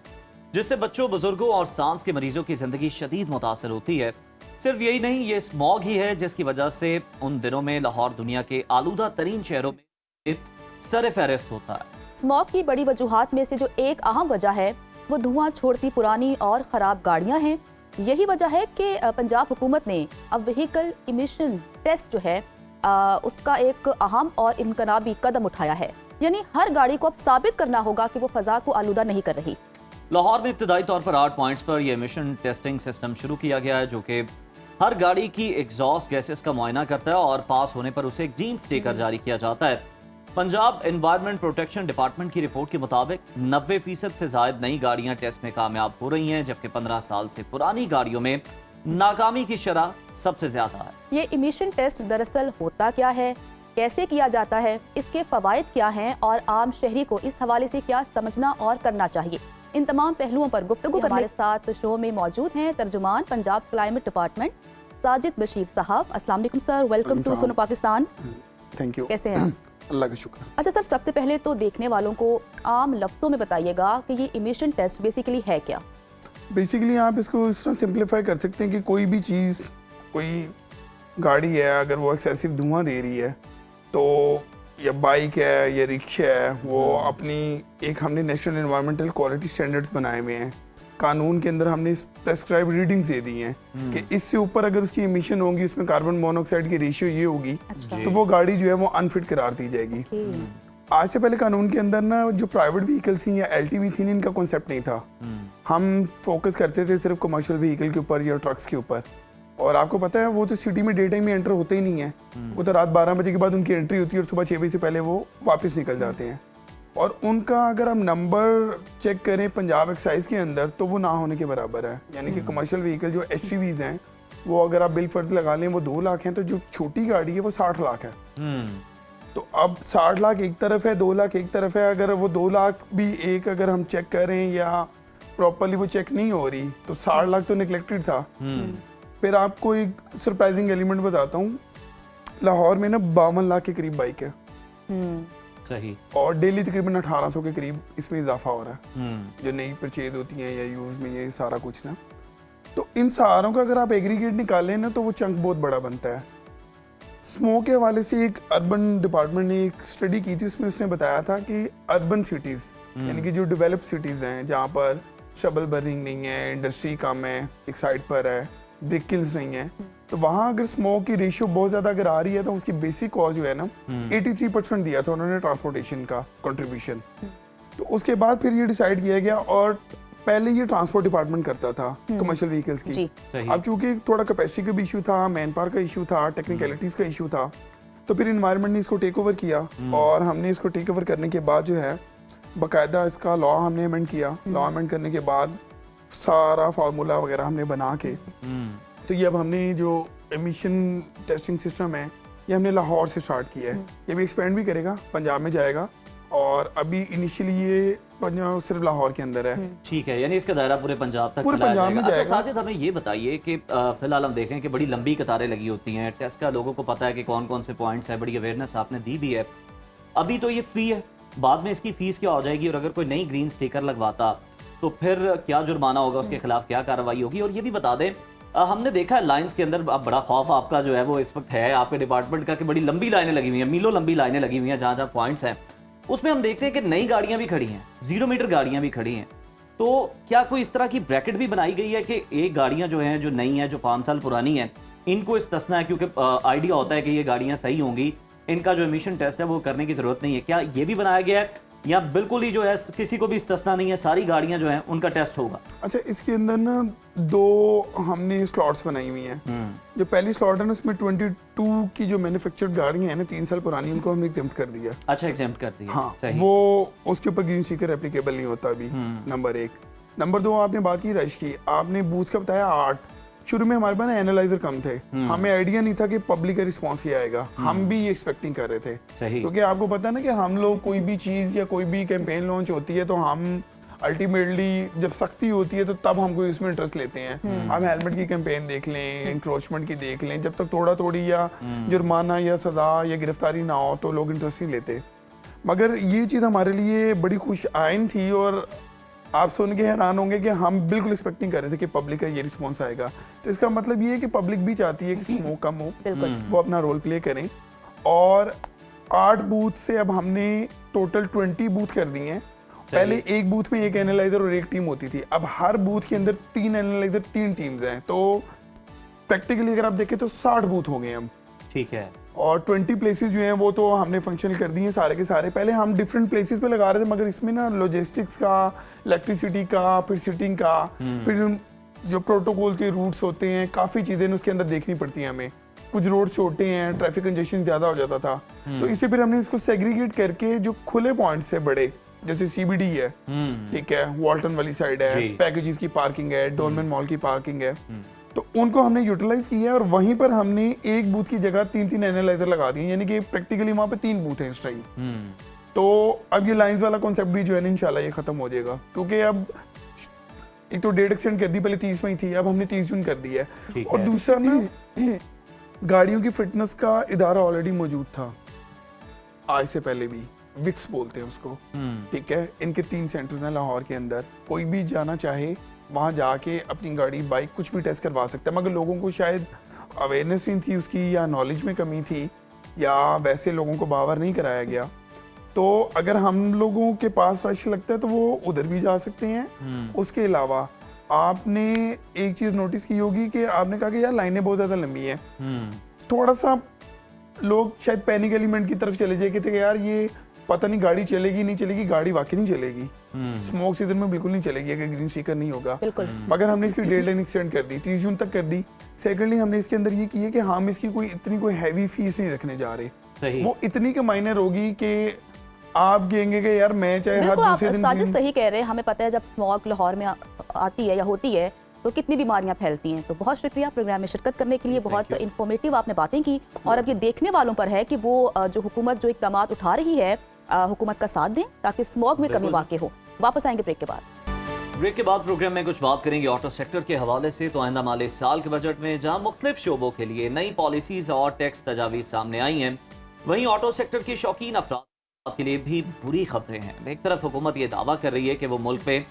जिससे बच्चों, बुजुर्गों और सांस के मरीजों की जिंदगी शदीद मुतासर होती है। सिर्फ यही नहीं, ये स्मॉग ही है जिसकी वजह से उन दिनों में लाहौर दुनिया के आलूदा तरीन शहरों में सर फहरिस्त होता है। स्मॉग की बड़ी वजूहात में से जो एक अहम वजह है वो धुआं छोड़ती पुरानी और खराब गाड़ियां हैं। यही वजह है कि पंजाब हुकूमत ने अब व्हीकल इमिशन टेस्ट जो है उसका एक अहम और इनकलाबी कदम उठाया है। यानी हर गाड़ी को अब साबित करना होगा कि वो फजा को आलूदा नहीं कर रही। लाहौर में इब्तदाई तौर पर 8 पॉइंट्स पर यह इमिशन टेस्टिंग सिस्टम शुरू किया गया है, जो कि हर गाड़ी की एग्जॉस्ट गैसेस का मुआयना करता है और पास होने पर उसे ग्रीन स्टिकर जारी किया जाता है। पंजाब एनवायरनमेंट प्रोटेक्शन डिपार्टमेंट की रिपोर्ट के मुताबिक 90% से ज्यादा नई गाड़ियां टेस्ट में कामयाब हो रही हैं, जबकि 15 साल से पुरानी गाड़ियों में नाकामी की शरह सबसे ज्यादा है। ये इमिशन टेस्ट दरअसल होता क्या है, कैसे किया जाता है, इसके फवायद क्या हैं और आम शहरी को इस हवाले से क्या समझना और करना चाहिए, इन तमाम पहलुओं पर गुफ्तगू करने हमारे साथ शो में मौजूद हैं तर्जुमान पंजाब क्लाइमेट डिपार्टमेंट साजिद बशीर साहब। अस्सलाम वालेकुम सर, वेलकम टू सुनो पाकिस्तान। Thank you. कैसे हैं? अल्लाह का शुक्र। अच्छा सर, सबसे पहले तो देखने वालों को आम लफ्जों में बताइएगा कि ये इमिशन टेस्ट बेसिकली है क्या? बेसिकली आप इसको इस तरह सिंप्लीफाई कर सकते हैं कि कोई भी चीज़, कोई गाड़ी है अगर वो एक्सेसिव धुआं दे रही है, तो या बाइक है या रिक्शा है, वो अपनी एक हमने नेशनल एनवायरमेंटल क्वालिटी स्टैंडर्ड्स बनाए हुए हैं, कानून के अंदर हमने प्रेस्क्राइब रीडिंग्स दे दी हैं कि इससे ऊपर अगर उसकी इमिशन होगी, उसमें कार्बन मोनोऑक्साइड की रेशियो ये होगी, तो वो गाड़ी जो है वो अनफिट करार दी जाएगी। आज से पहले कानून के अंदर ना जो प्राइवेट व्हीकल्स थी या एलटीवी थी, इनका कॉन्सेप्ट नहीं था। हम फोकस करते थे सिर्फ कमर्शियल व्हीकल के ऊपर या ट्रक्स के ऊपर, और आपको पता है वो तो सिटी में डे टाइम में एंटर होते ही नहीं है, वो तो रात 12 बजे के बाद उनकी एंट्री होती है और सुबह 6 बजे से पहले वो वापस निकल जाते हैं। और उनका अगर हम नंबर चेक करें पंजाब एक्साइज के अंदर तो वो ना होने के बराबर है। यानी कि कमर्शियल व्हीकल जो HGVs हैं वो अगर आप बिल फर्ज लगा लें वो 2 लाख हैं, तो जो छोटी गाड़ी है वो 60 लाख है। तो अब 60 लाख एक तरफ है, 2 लाख एक तरफ है। अगर वो 2 लाख भी एक अगर हम चेक करें या प्रॉपरली वो चेक नहीं हो रही तो 60 लाख तो निगलेक्टेड था। फिर आपको एक सरप्राइजिंग एलिमेंट बताता हूँ, लाहौर में ना 52 लाख के करीब बाइक है सही, और डेली तकरीबन 1800 के करीब इसमें इजाफा हो रहा है जो नई परचेज होती हैं या यूज में, ये सारा कुछ ना। तो इन सारों का अगर आप एग्रीगेट निकालें ना तो वो चंक बहुत बड़ा बनता है। स्मोक के हवाले से एक अर्बन डिपार्टमेंट ने एक स्टडी की थी, उसमें उसने बताया था कि अर्बन सिटीज यानी कि जो डेवलप्ड सिटीज हैं जहाँ पर शबल बर्निंग नहीं है, इंडस्ट्री कम है, एक साइड पर है, ब्रिक किल्स नहीं है, तो वहाँ अगर स्मोक की रेशियो बहुत ज़्यादा अगर आ रही है तो उसकी बेसिक कॉज जो है ना 83% दिया था उन्होंने ट्रांसपोर्टेशन का कंट्रीब्यूशन। तो उसके बाद फिर ये डिसाइड किया गया, और पहले ये ट्रांसपोर्ट डिपार्टमेंट करता था कमर्शियल व्हीकल्स की। अब चूंकि थोड़ा कैपेसिटी का भी इशू था, मैन पावर का इशू था, टेक्निकलिटीज का इशू था, तो फिर इन्वायरमेंट ने इसको टेक ओवर किया। और हमने इसको टेक ओवर करने के बाद जो है बाकायदा इसका लॉ हमने अमेंड किया। लॉ अमेंड करने के बाद सारा फार्मूला वगैरह हमने बना के तो ये अब हमने जो एमिशन टेस्टिंग सिस्टम है ये हमने लाहौर से स्टार्ट किया है। ये भी एक्सपेंड भी करेगा, पंजाब में जाएगा, और अभी इनिशियली ये पंजाब सिर्फ लाहौर के अंदर है। ठीक है, यानी इसका दायरा पूरे पंजाब तक पूरे फैलाया पंजाब में जाएगा। जाएगा। अच्छा साजिद, हमें ये बताइए कि फिलहाल हम देखें कि बड़ी लंबी कतारें लगी होती हैं, टेस्ट का लोगों को पता है कि कौन कौन से पॉइंट्स है, बड़ी अवेयरनेस आपने दी भी है। अभी तो ये फ्री है, बाद में इसकी फीस क्या हो जाएगी, और अगर कोई नई ग्रीन स्टिकर लगवाता तो फिर क्या जुर्माना होगा, उसके खिलाफ क्या कार्रवाई होगी? और ये भी बता दें, हमने देखा है लाइंस के अंदर अब बड़ा खौफ आपका जो है वो इस वक्त है आपके डिपार्टमेंट का कि बड़ी लंबी लाइनें लगी हुई हैं, मीलों लंबी लाइनें लगी हुई हैं जहाँ जहाँ पॉइंट्स हैं। उसमें हम देखते हैं कि नई गाड़ियां भी खड़ी हैं, 0 मीटर गाड़ियां भी खड़ी हैं। तो क्या कोई इस तरह की ब्रैकेट भी बनाई गई है कि एक गाड़ियां जो हैं, जो नई हैं, जो 5 साल पुरानी हैं, इनको इस्तना है, क्योंकि आइडिया होता है कि ये गाड़ियां सही होंगी, इनका जो एमिशन टेस्ट है वो करने की जरूरत नहीं है। क्या ये भी बनाया गया है या बिल्कुल ही जो है किसी को भी इस्तना नहीं है, सारी गाड़ियां जो हैं उनका टेस्ट होगा? अच्छा, इसके अंदर ना 2 हमने स्लॉट्स बनाई हुई हैं। जो पहली स्लॉट है ना उसमें 22 की जो मैन्युफैक्चर्ड गाड़ियां हैं ना 3 साल पुरानी, उनको हमने एग्जेम्प्ट कर दिया। अच्छा, एग्जेम्प्ट कर दिया। हाँ, सही। वो उसके ऊपर ग्रीन स्टिकर एप्लीकेबल नहीं होता अभी, नंबर 1। नंबर 2, आपने बात की रश की, आपने बूथ का बताया 8। शुरू में हमारे पास एनालाइजर कम थे, हमें आइडिया नहीं था कि पब्लिक का रिस्पांस ये आएगा। हम भी ये एक्सपेक्टिंग कर रहे थे, सही। क्योंकि आपको पता है ना कि हम लोग कोई भी चीज़ या कोई भी कैंपेन लॉन्च होती है तो हम अल्टीमेटली जब सख्ती होती है तो तब हम कोई इसमें इंटरेस्ट लेते हैं। आप हेलमेट की कैंपेन देख लें, इंक्रोचमेंट की देख लें, जब तक थोड़ा थोड़ी या जुर्माना या सजा या गिरफ्तारी ना हो तो लोग इंटरेस्ट नहीं लेते। मगर ये चीज़ हमारे लिए बड़ी खुश आइन थी, और आप सुन के हैरान होंगे कि हम बिल्कुल एक्सपेक्टिंग कर रहे थे कि पब्लिक का ये रिस्पॉन्स आएगा। तो इसका मतलब ये है कि पब्लिक भी चाहती है कि स्मोक कम हो, वो अपना रोल प्ले करें। और 8 बूथ से अब हमने टोटल 20 बूथ कर दिए हैं। पहले एक बूथ में 1 एनालाइजर और 1 टीम होती थी, अब हर बूथ के अंदर 3 एनालाइजर 3 टीम्स हैं। तो प्रैक्टिकली अगर आप देखें तो 60 बूथ हो गए हम। ठीक है। और 20 प्लेसेस जो हैं वो तो हमने फंक्शनल कर दिए हैं सारे के सारे। पहले हम डिफरेंट प्लेसेस पे लगा रहे थे, मगर इसमें ना लॉजिस्टिक्स का, इलेक्ट्रिसिटी का, फिर सीटिंग का, फिर जो प्रोटोकॉल के रूट्स होते हैं, काफ़ी चीज़ें उसके अंदर देखनी पड़ती हैं हमें। कुछ रोड छोटे हैं, ट्रैफिक कंजेशन ज़्यादा हो जाता था, तो इससे फिर हमने इसको सेग्रीगेट करके जो खुले पॉइंट्स है बड़े, जैसे CBD है, ठीक है, वॉल्टन वाली साइड है, पैकेजेस की पार्किंग है, डोलमेन मॉल की पार्किंग है, तो उनको हमने यूटिलाइज किया है। और वहीं पर हमने एक बूथ की जगह 3-3 एनालाइजर लगा दिए, यानी कि प्रैक्टिकली वहाँ पे 3 बूथ हैं इस टाइम। तो अब ये लाइंस वाला कॉन्सेप्ट भी जो है ना इंशाल्लाह ये खत्म हो जाएगा, क्योंकि अब एक तो डेट एक्सटेंड कर दी, पहले 30 में ही थी, अब हमने 30 जून कर दी है। और दूसरा ना गाड़ियों की फिटनेस का इदारा ऑलरेडी मौजूद था आज से पहले भी, विक्स बोलते हैं उसको, ठीक है। इनके 3 सेंटर्स हैं लाहौर के अंदर, कोई भी जाना चाहे वहाँ जाके अपनी गाड़ी, बाइक कुछ भी टेस्ट करवा सकता है। मगर लोगों को शायद अवेयरनेस नहीं थी उसकी, या नॉलेज में कमी थी, या वैसे लोगों को बावर नहीं कराया गया। तो अगर हम लोगों के पास रश लगता है तो वो उधर भी जा सकते हैं। उसके अलावा आपने एक चीज़ नोटिस की होगी कि आपने कहा कि यार लाइनें बहुत ज़्यादा लंबी हैं, थोड़ा सा लोग शायद पैनिक एलिमेंट की तरफ चले जाए कि यार ये पता नहीं गाड़ी चलेगी नहीं चलेगी, गाड़ी वाकई नहीं चलेगी, स्मोक सीजन में बिल्कुल नहीं चलेगी अगर ग्रीन स्टिकर नहीं होगा। बिल्कुल। मगर हमने इसकी डेडलाइन एक्सटेंड कर दी, 30 जून तक कर दी। सेकेंडली हमने इसके अंदर ये किया कि हम इसकी कोई हैवी फीस नहीं रखने जा रहे, सही। वो इतनी के माइनर होगी कि आप कहेंगे कि यार मैं चाहे हर बिल्कुल, आप दूसरे दिन साजिद सही कह रहे हैं। हमें पता है जब स्मॉग लाहौर में आती है या होती है तो कितनी बीमारियां फैलती हैं। तो बहुत शुक्रिया प्रोग्राम में शिरकत करने के लिए, बहुत इन्फॉर्मेटिव आपने बातें की। और अब ये देखने वालों पर है कि वो जो हुकूमत जो इकदाम उठा रही है, हुकूमत का साथ दें ताकि स्मॉग में कमी वाक़ई हो। वापस आएंगे ब्रेक के बाद। ब्रेक के बाद प्रोग्राम में कुछ बात करेंगे ऑटो सेक्टर के हवाले से। तो आइंदा माली साल के बजट में जहां मुख्तलिफ शोबों के लिए नई पॉलिसीज और टैक्स तजावीज़ सामने आई हैं, वहीं ऑटो सेक्टर की शौकीन अफराद के लिए भी बुरी खबरें हैं। एक तरफ हुकूमत ये दावा कर रही है कि वो मुल्क में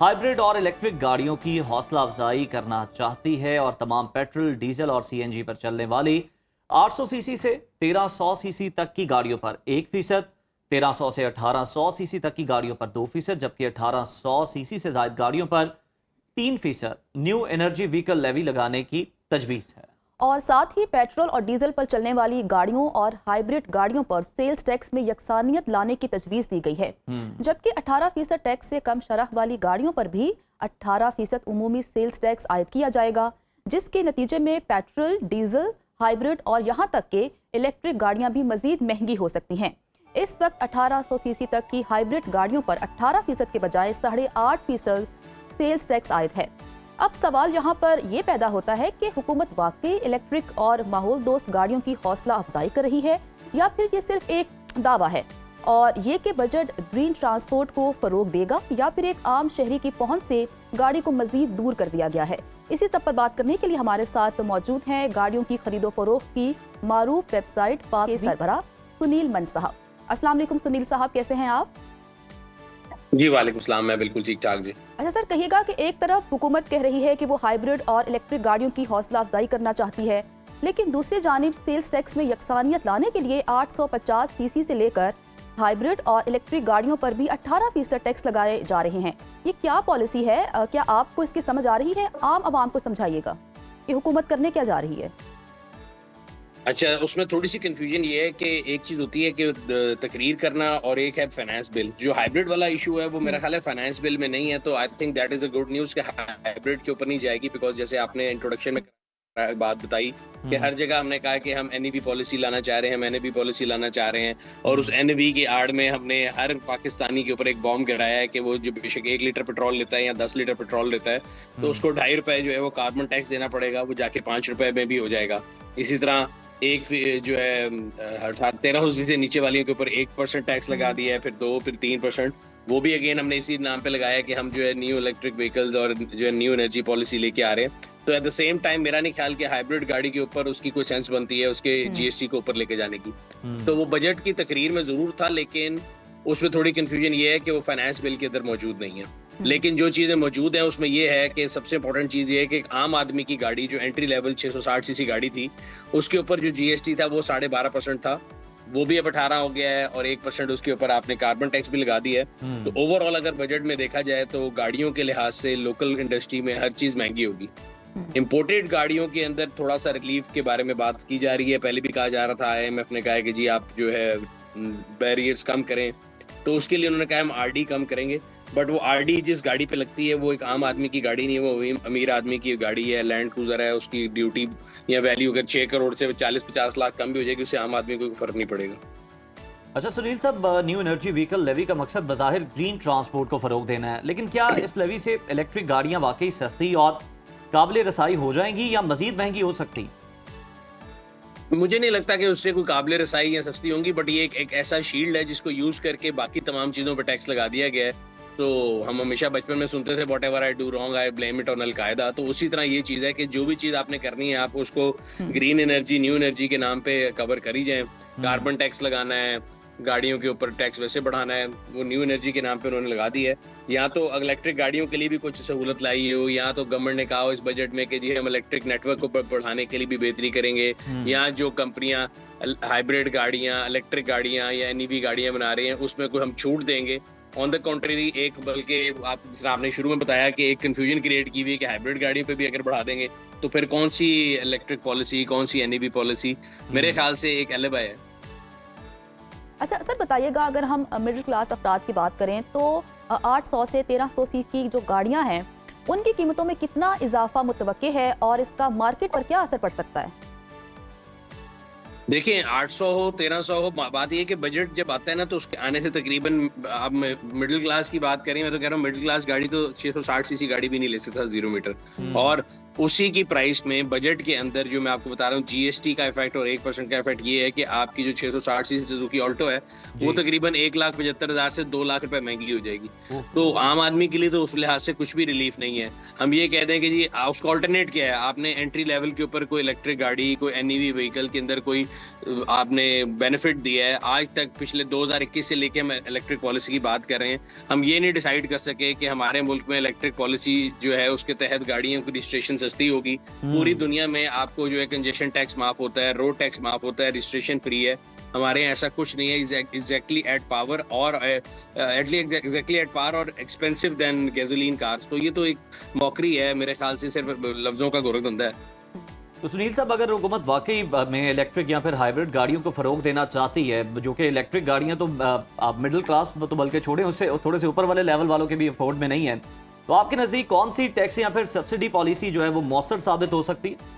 हाइब्रिड और इलेक्ट्रिक गाड़ियों की हौसला अफजाई करना चाहती है और तमाम पेट्रोल, डीजल और CNG पर चलने वाली 800 सीसी से 1300 सीसी तक की गाड़ियों पर 1%, 1300 से 1800 सीसी तक की गाड़ियों पर 2%, जबकि 1800 सीसी से ज़ायद गाड़ियों पर 3% न्यू एनर्जी व्हीकल लेवी लगाने की तजवीज़ है। और साथ ही पेट्रोल और डीजल पर चलने वाली गाड़ियों और हाइब्रिड गाड़ियों पर सेल्स टैक्स में यकसानियत लाने की तजवीज़ दी गई है, जबकि 18% टैक्स से कम शरह वाली गाड़ियों पर भी 18% उमूमी सेल्स टैक्स आयद किया जाएगा, जिसके नतीजे में पेट्रोल, डीजल, हाइब्रिड और यहाँ तक के इलेक्ट्रिक गाड़ियाँ भी मजीद महंगी हो सकती हैं। इस वक्त 1800 सीसी तक की हाइब्रिड गाड़ियों पर 18% के बजाय 8.5% सेल्स टैक्स आयद है। अब सवाल यहाँ पर यह पैदा होता है कि हुकूमत वाकई इलेक्ट्रिक और माहौल दोस्त गाड़ियों की हौसला अफजाई कर रही है या फिर ये सिर्फ एक दावा है, और ये कि बजट ग्रीन ट्रांसपोर्ट को फरोग देगा या फिर एक आम शहरी की पहुंच से गाड़ी को मजीद दूर कर दिया गया है। इसी सब पर बात करने के लिए हमारे साथ मौजूद हैं गाड़ियों की खरीदो फरोख्त की मारूफ वेबसाइट पाक के सरबराह सुनील मंड साहब। अस्सलाम वालेकुम सुनील साहब, कैसे हैं आप? जी वालेकुम सलाम, मैं बिल्कुल ठीक ठाक जी। अच्छा सर, कहिएगा कि एक तरफ हुकूमत कह रही है कि वो हाइब्रिड और इलेक्ट्रिक गाड़ियों की हौसला अफजाई करना चाहती है, लेकिन दूसरी जानिब सेल्स टैक्स में यकसानियत लाने के लिए 850 सीसी से लेकर हाइब्रिड और इलेक्ट्रिक गाड़ियों पर भी 18% टैक्स लगाए जा रहे हैं। ये क्या पॉलिसी है? क्या आपको इसकी समझ आ रही है? आम आवाम को समझाइएगा कि हुकूमत करने क्या जा रही है। अच्छा, उसमें थोड़ी सी कंफ्यूजन ये है कि एक चीज़ होती है कि तकरीर करना और एक है फाइनेंस बिल। जो हाइब्रिड वाला इशू है वो मेरा ख्याल है फाइनेंस बिल में नहीं है, तो I think that is a good news कि हाइब्रिड के ऊपर नहीं जाएगी, बिकॉज जैसे आपने इंट्रोडक्शन में बात बताई कि हर जगह हमने कहा कि हम NEV पॉलिसी लाना चाह रहे हैं, हम NEV पॉलिसी लाना चाह रहे हैं, और उस NEV की आड़ में हमने हर पाकिस्तानी के ऊपर एक बॉम्ब गिराया है कि वो जो बेशक 1 लीटर पेट्रोल लेता है या 10 लीटर पेट्रोल लेता है तो उसको 2.5 रुपए जो है वो कार्बन टैक्स देना पड़ेगा, वो जाके 5 रुपए में भी हो जाएगा। इसी तरह एक जो है 1300 से नीचे वालियों के ऊपर 1% टैक्स लगा दिया है, फिर 2, फिर 3%, वो भी अगेन हमने इसी नाम पे लगाया कि हम जो है न्यू इलेक्ट्रिक व्हीकल्स और जो है न्यू एनर्जी पॉलिसी लेके आ रहे हैं। तो एट द सेम टाइम मेरा नहीं ख्याल कि हाइब्रिड गाड़ी के ऊपर उसकी कोई सेंस बनती है उसके GST को ऊपर लेके जाने की। तो वो बजट की तकरीर में जरूर था, लेकिन उसमें थोड़ी कंफ्यूजन ये है कि वो फाइनेंस बिल के अंदर मौजूद नहीं है। लेकिन जो चीजें मौजूद हैं उसमें ये है कि सबसे इंपॉर्टेंट चीज ये है कि एक आम आदमी की गाड़ी जो एंट्री लेवल 660 सीसी गाड़ी थी उसके ऊपर जो GST था वो 12.5% था, वो भी अब 18 हो गया है, और 1% उसके ऊपर आपने कार्बन टैक्स भी लगा दिया है। तो ओवरऑल अगर बजट में देखा जाए तो गाड़ियों के लिहाज से लोकल इंडस्ट्री में हर चीज महंगी होगी। इंपोर्टेड गाड़ियों के अंदर थोड़ा सा रिलीफ के बारे में बात की जा रही है। पहले भी कहा जा रहा था, IMF ने कहा है कि जी आप जो है बैरियर्स कम करें, तो उसके लिए उन्होंने कहा हम RD कम करेंगे, बट वो RD जिस गाड़ी पे लगती है वो एक आम आदमी की गाड़ी नहीं है, वो अमीर आदमी की गाड़ी है, लैंड क्रूजर है, उसकी ड्यूटी या वैल्यू अगर 6 करोड़ से 40-50 लाख कम भी हो जाएगी, उससे आम आदमी को फर्क नहीं पड़ेगा। अच्छा सुनील साहब, न्यू एनर्जी व्हीकल लेवी का मकसद बज़ाहिर ग्रीन ट्रांसपोर्ट को फरोग देना है, लेकिन क्या इस लेवी से इलेक्ट्रिक गाड़ियां वाकई सस्ती और काबिल रसाई हो जाएंगी या मजीद महंगी हो सकती? मुझे नहीं लगता कि उससे कोई काबिल रसाई या सस्ती होंगी, बट ये एक ऐसा शील्ड है जिसको यूज करके बाकी तमाम चीजों पर टैक्स लगा दिया गया है। तो हम हमेशा बचपन में सुनते थे whatever I do wrong I blame it on al Qaeda, तो उसी तरह ये चीज है कि जो भी चीज आपने करनी है आप उसको ग्रीन एनर्जी, न्यू एनर्जी के नाम पे कवर करी जाए। कार्बन टैक्स लगाना है, गाड़ियों के ऊपर टैक्स वैसे बढ़ाना है, वो न्यू एनर्जी के नाम पे उन्होंने लगा दी है। या तो इलेक्ट्रिक गाड़ियों के लिए भी कुछ सहूलत लाई हो, या तो गवर्नमेंट ने कहा हो इस बजट में कि जी हम इलेक्ट्रिक नेटवर्क को बढ़ाने के लिए भी बेहतरी करेंगे, या जो कंपनियां हाइब्रिड गाड़ियां, इलेक्ट्रिक गाड़ियां या NEV गाड़ियां बना रही हैं उसमें कोई हम छूट देंगे। ऑन द कॉन्ट्रेरी एक, बल्कि आपने शुरू में बताया कि एक कंफ्यूजन क्रिएट की हुई है कि हाइब्रिड गाड़ियों पे भी अगर बढ़ा देंगे तो फिर कौन सी इलेक्ट्रिक पॉलिसी, कौन सी NEV पॉलिसी, मेरे ख्याल से एक एलिबा है। अच्छा सर बताइएगा, अगर हम मिडिल क्लास अफराद की बात करें तो 800 से 1300 सीट की जो गाड़ियां हैं उनकी कीमतों में कितना इजाफा मुतवक्के है और इसका मार्केट पर क्या असर पड़ सकता है? देखिए 800 हो 1300 हो, बात ये है कि बजट जब आता है ना तो उसके आने से तकरीबन, आप मिडिल क्लास की बात करें, मैं तो कह रहा हूँ मिडिल क्लास गाड़ी तो 660 सीसी गाड़ी भी नहीं ले सकता 0 मीटर। और उसी की प्राइस में बजट के अंदर जो मैं आपको बता रहा हूँ जीएसटी का इफेक्ट और 1% का इफेक्ट ये है कि आपकी जो 660 सीसी सुजुकी ऑल्टो है वो तकरीबन 1,75,000 से 2 लाख रुपए महंगी हो जाएगी। तो आम आदमी के लिए तो उस लिहाज से कुछ भी रिलीफ नहीं है। हम ये कह दें कि जी उसका ऑल्टरनेट क्या है, आपने एंट्री लेवल के ऊपर कोई इलेक्ट्रिक गाड़ी, कोई एनईवी व्हीकल के अंदर कोई आपने बेनिफिट दिया है। आज तक पिछले 2021 से लेके हम इलेक्ट्रिक पॉलिसी की बात कर रहे हैं, हम ये नहीं डिसाइड कर सके कि हमारे मुल्क में इलेक्ट्रिक पॉलिसी जो है उसके तहत गाड़ियों की रजिस्ट्रेशन सस्ती होगी। पूरी दुनिया में आपको जो है कंजेशन टैक्स माफ होता है, रोड टैक्स माफ होता है, रजिस्ट्रेशन फ्री है। हमारे यहाँ ऐसा कुछ नहीं है। एग्जैक्टली एट पावर और एग्जैक्टली एट पावर और एक्सपेंसिव देन गैसोलीन कार्स। तो ये तो एक मौकरी है, मेरे ख्याल से सिर्फ लफ्जों का गुरगधंधा है। तो सुनील साहब, अगर हुकूमत वाकई में इलेक्ट्रिक या फिर हाइब्रिड गाड़ियों को फरोग देना चाहती है, जो कि इलेक्ट्रिक गाड़ियां तो आप मिडिल क्लास तो बल्कि छोड़े, उससे थोड़े से ऊपर वाले लेवल वालों के भी अफोर्ड में नहीं है, तो आपके नजदीक कौन सी टैक्स या फिर सब्सिडी पॉलिसी जो है वो मौसर साबित हो सकती है?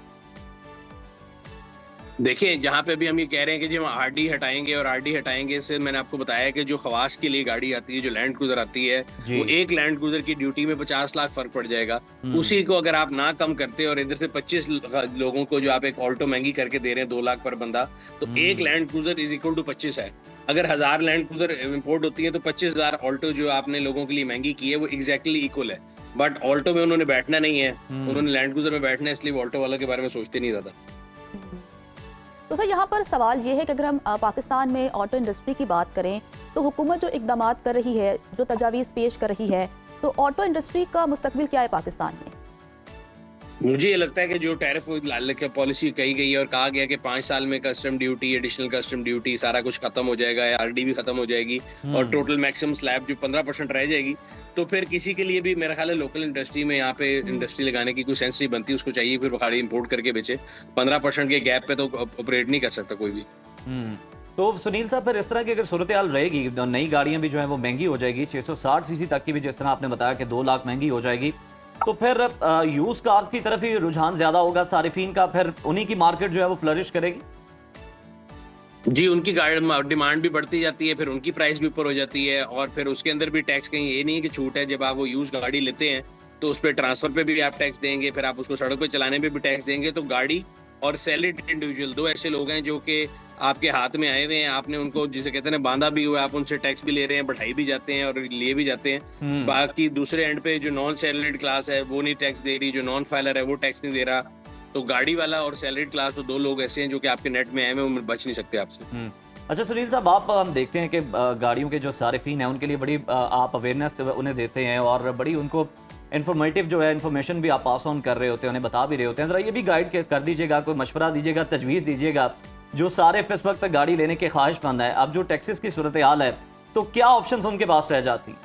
देखिए जहाँ पे भी हम ये कह रहे हैं कि जी हम आरडी हटाएंगे और आरडी हटाएंगे से, मैंने आपको बताया कि जो खवास के लिए गाड़ी आती है, जो लैंड क्रूजर आती है, वो एक लैंड क्रूजर की ड्यूटी में 50 लाख फर्क पड़ जाएगा। उसी को अगर आप ना कम करते और इधर से 25 लोगों को जो आप एक ऑल्टो महंगी करके दे रहे हैं 2 लाख पर बंदा, तो एक land cruiser is equal to 25 है। अगर 1000 लैंड क्रूजर इम्पोर्ट होती है तो 25,000 ऑल्टो जो आपने लोगों के लिए महंगी की है वो एग्जैक्टली इक्वल है। बट ऑल्टो में उन्होंने बैठना नहीं है, उन्होंने लैंड क्रूजर में बैठना है, इसलिए वो ऑल्टो वालों के बारे में सोचते नहीं ज्यादा। तो सर यहाँ पर सवाल ये है कि अगर हम पाकिस्तान में ऑटो इंडस्ट्री की बात करें तो हुकूमत जो इकदाम कर रही है, जो तजावीज़ पेश कर रही है, तो ऑटो इंडस्ट्री का मुस्तकबिल क्या है पाकिस्तान में? मुझे ये लगता है कि जो टैरिफ पॉलिसी कही गई है और कहा गया कि 5 साल में custom duty, additional custom duty सारा कुछ खत्म हो जाएगा, आरडी भी खत्म हो जाएगी और टोटल मैक्सिमम स्लैब जो 15% रह जाएगी, तो फिर किसी के लिए भी मेरा ख्याल है लोकल इंडस्ट्री में यहाँ पे इंडस्ट्री लगाने की कोई सेंस नहीं बनती। उसको चाहिए फिर गाड़ी इंपोर्ट करके बेचे। 15% के गैप पे तो ऑपरेट नहीं कर सकता कोई भी। तो सुनील साहब, फिर इस तरह की अगर सूरत हाल रहेगी, नई गाड़ियां भी जो है वो महंगी हो जाएगी, 660 सीसी तक की भी जिस तरह आपने बताया कि 2 लाख महंगी हो जाएगी, तो फिर यूज कार्स की तरफ ही रुझान ज्यादा होगा सारिफीन का, फिर उन्हीं की मार्केट जो है वो फ्लरिश करेगी। जी, उनकी डिमांड भी बढ़ती जाती है, फिर उनकी प्राइस भी ऊपर हो जाती है और फिर उसके अंदर भी टैक्स कहीं ये नहीं है कि छूट है। जब आप वो यूज गाड़ी लेते हैं तो उस पर ट्रांसफर पे भी आप टैक्स देंगे, फिर आप उसको सड़क पे चलाने पे भी टैक्स देंगे। तो गाड़ी और सैलरीड इंडिविजुअल, दो ऐसे लोग हैं जो कि आपके हाथ में आए हुए हैं, आपने उनको जिसे कहते हैं बांधा भी हुआ है, आप उनसे टैक्स भी ले रहे हैं, बढ़ाई भी जाते हैं और लिए भी जाते हैं। बाकी दूसरे एंड पे जो नॉन सैलरीड क्लास है वो नहीं टैक्स दे रही, जो नॉन फाइलर है वो टैक्स नहीं दे रहा। तो गाड़ी वाला और सैलरीड क्लास, तो दो लोग ऐसे हैं जो कि आपके नेट में आए हुए, वो बच नहीं सकते आपसे। अच्छा सुनील साहब, आप हम देखते हैं कि गाड़ियों के जो सारिफीन हैं उनके लिए बड़ी आप अवेयरनेस उन्हें देते हैं और बड़ी उनको इन्फॉर्मेटिव जो है इन्फॉर्मेशन भी आप पास ऑन कर रहे होते हैं, उन्हें बता भी रहे होते हैं। ज़रा ये भी गाइड कर दीजिएगा, कोई मशवरा दीजिएगा, तजवीज़ दीजिएगा, जो सारे इस वक्त गाड़ी लेने के ख्वाहिशमंद है, अब जो टैक्सेस की सूरत हाल है, तो क्या ऑप्शंस उनके पास रह जाती?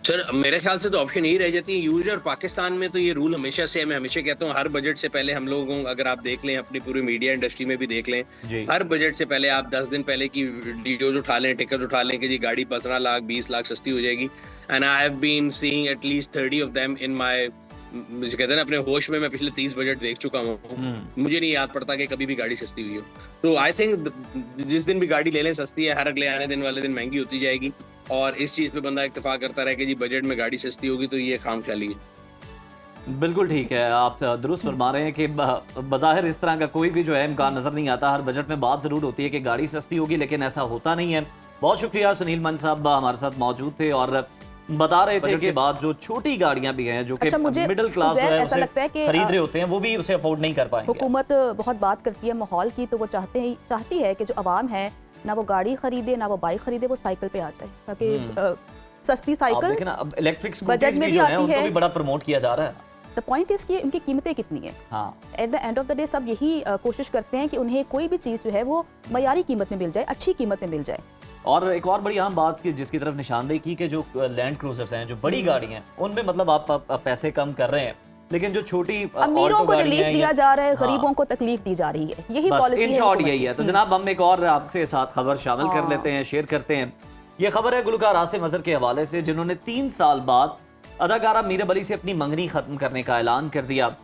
सर मेरे ख्याल से तो ऑप्शन यही रह जाती है यूज। और पाकिस्तान में तो ये रूल हमेशा से है, मैं हमेशा कहता हूँ हर बजट से पहले हम लोगों, अगर आप देख लें अपनी पूरी मीडिया इंडस्ट्री में भी देख लें, हर बजट से पहले आप 10 दिन पहले की वीडियोज उठा लें, टिकट उठा लें कि जी गाड़ी 15 लाख 20 लाख सस्ती हो जाएगी। And I have been seeing at least 30 of them in my, मुझे कहते हैं ना अपने होश में, मैं पिछले 30 बजट देख चुका हूँ। मुझे नहीं याद पड़ता कि कभी भी गाड़ी सस्ती हुई हो। तो आई थिंक जिस दिन भी गाड़ी ले लें सस्ती है, हर अगले आने दिन वाले दिन महंगी होती जाएगी और इस चीज पे बंदा इत्तेफाक करता रहे कि जी बजट में गाड़ी सस्ती होगी, तो ये खामख्याली है। बिल्कुल ठीक है, आप दुरुस्त फरमा रहे हैं कि बज़ाहिर इस तरह का कोई भी जो है इम्कान नजर नहीं आता। हर बजट में बात जरूर होती है कि गाड़ी सस्ती होगी, लेकिन ऐसा होता नहीं है। बहुत शुक्रिया, सुनील मन साहब हमारे साथ मौजूद थे और बता रहे थे कि बाद जो छोटी गाड़ियां भी हैं जो कि मिडिल क्लास है ऐसा लगता है कि खरीद रहे होते हैं, वो भी उसे अफोर्ड नहीं कर पाएंगे। हुकूमत बहुत बात करती है माहौल की, तो वो चाहती है कि जो आवाम है ना वो गाड़ी खरीदे ना वो बाइक खरीदे, वो साइकिल पे आ जाए, ताकि सस्ती साइकिल, देखिए ना अब इलेक्ट्रिक स्कूटर्स भी जो है उनको भी बड़ा प्रमोट किया जा रहा है। द पॉइंट इज कि उनकी कीमतें कितनी है। At the end of the day सब यही कोशिश करते हैं कि उन्हें कोई भी चीज़ जो है वो मयारी कीमत में मिल जाए, अच्छी कीमत में मिल जाए। और एक और बड़ी अहम बात की जिसकी तरफ निशानदेही की कि जो लैंड क्रूजर्स हैं, जो बड़ी गाड़ी हैं, उनमें मतलब आप पैसे कम कर रहे हैं, लेकिन जो छोटी अमीरों ऑल्टो को गाड़ियां रिलीफ हैं दिया या- जा रहा है, हाँ। गरीबों को तकलीफ दी जा रही है, यही बस पॉलिसी इन है शॉर्ट हुकूमत यही की। है। तो जनाब हम एक और आपसे साथ खबर शामिल कर हाँ। लेते हैं, शेयर करते हैं। ये खबर है गुलकार आसिम अजहर के हवाले से, जिन्होंने 3 साल बाद अदाकारा मीरब अली से अपनी मंगनी खत्म करने का ऐलान कर दिया।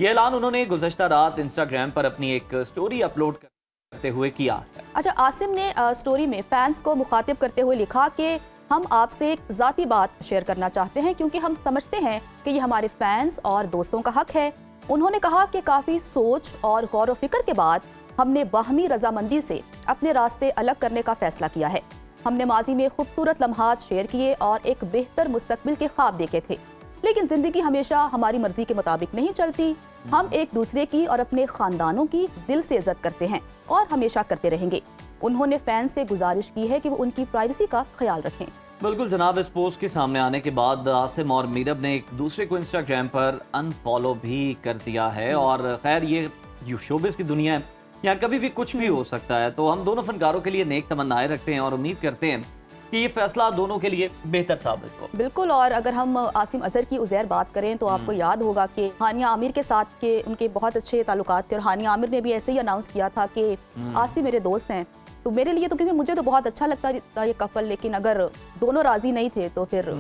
ये ऐलान उन्होंने गुज़श्ता रात इंस्टाग्राम पर अपनी एक स्टोरी अपलोड करते हुए किया है। अच्छा, आसिम ने स्टोरी में फैंस को मुखातिब करते हुए लिखा कि हम आपसे एक ज़ाती बात शेयर करना चाहते हैं क्योंकि हम समझते हैं कि ये हमारे फैंस और दोस्तों का हक है। उन्होंने कहा कि काफ़ी सोच और गौर व फिक्र के बाद हमने बाहमी रजामंदी से अपने रास्ते अलग करने का फैसला किया है। हमने माजी में खूबसूरत लम्हात शेयर किए और एक बेहतर मुस्तकबिल के ख्वाब देखे थे, लेकिन जिंदगी हमेशा हमारी मर्जी के मुताबिक नहीं चलती। हम एक दूसरे की और अपने खानदानों की दिल से इज्जत करते हैं और हमेशा करते रहेंगे। उन्होंने फैंस से गुजारिश की है कि वो उनकी प्राइवेसी का ख्याल रखें। बिल्कुल जनाब, इस पोस्ट के सामने आने के बाद आसिम और मीरब ने एक दूसरे को इंस्टाग्राम पर अनफॉलो भी कर दिया है। और खैर ये शोबिस की दुनिया है, यहाँ कभी भी कुछ भी हो सकता है। तो हम दोनों फनकारों के लिए नेक तमन्नाएं रखते हैं और उम्मीद करते हैं कि ये फैसला दोनों के लिए बेहतर साबित हो। बिल्कुल। और अगर हम आसिम अजहर की उज़ैर बात करें तो आपको याद होगा कि हानिया आमिर के साथ के उनके बहुत अच्छे ताल्लुकात थे और हानिया आमिर ने भी ऐसे ही अनाउंस किया था कि आसिम मेरे दोस्त हैं। तो मेरे लिए तो, क्योंकि मुझे तो बहुत अच्छा लगता था ये कपल, लेकिन अगर दोनों राजी नहीं थे तो फिर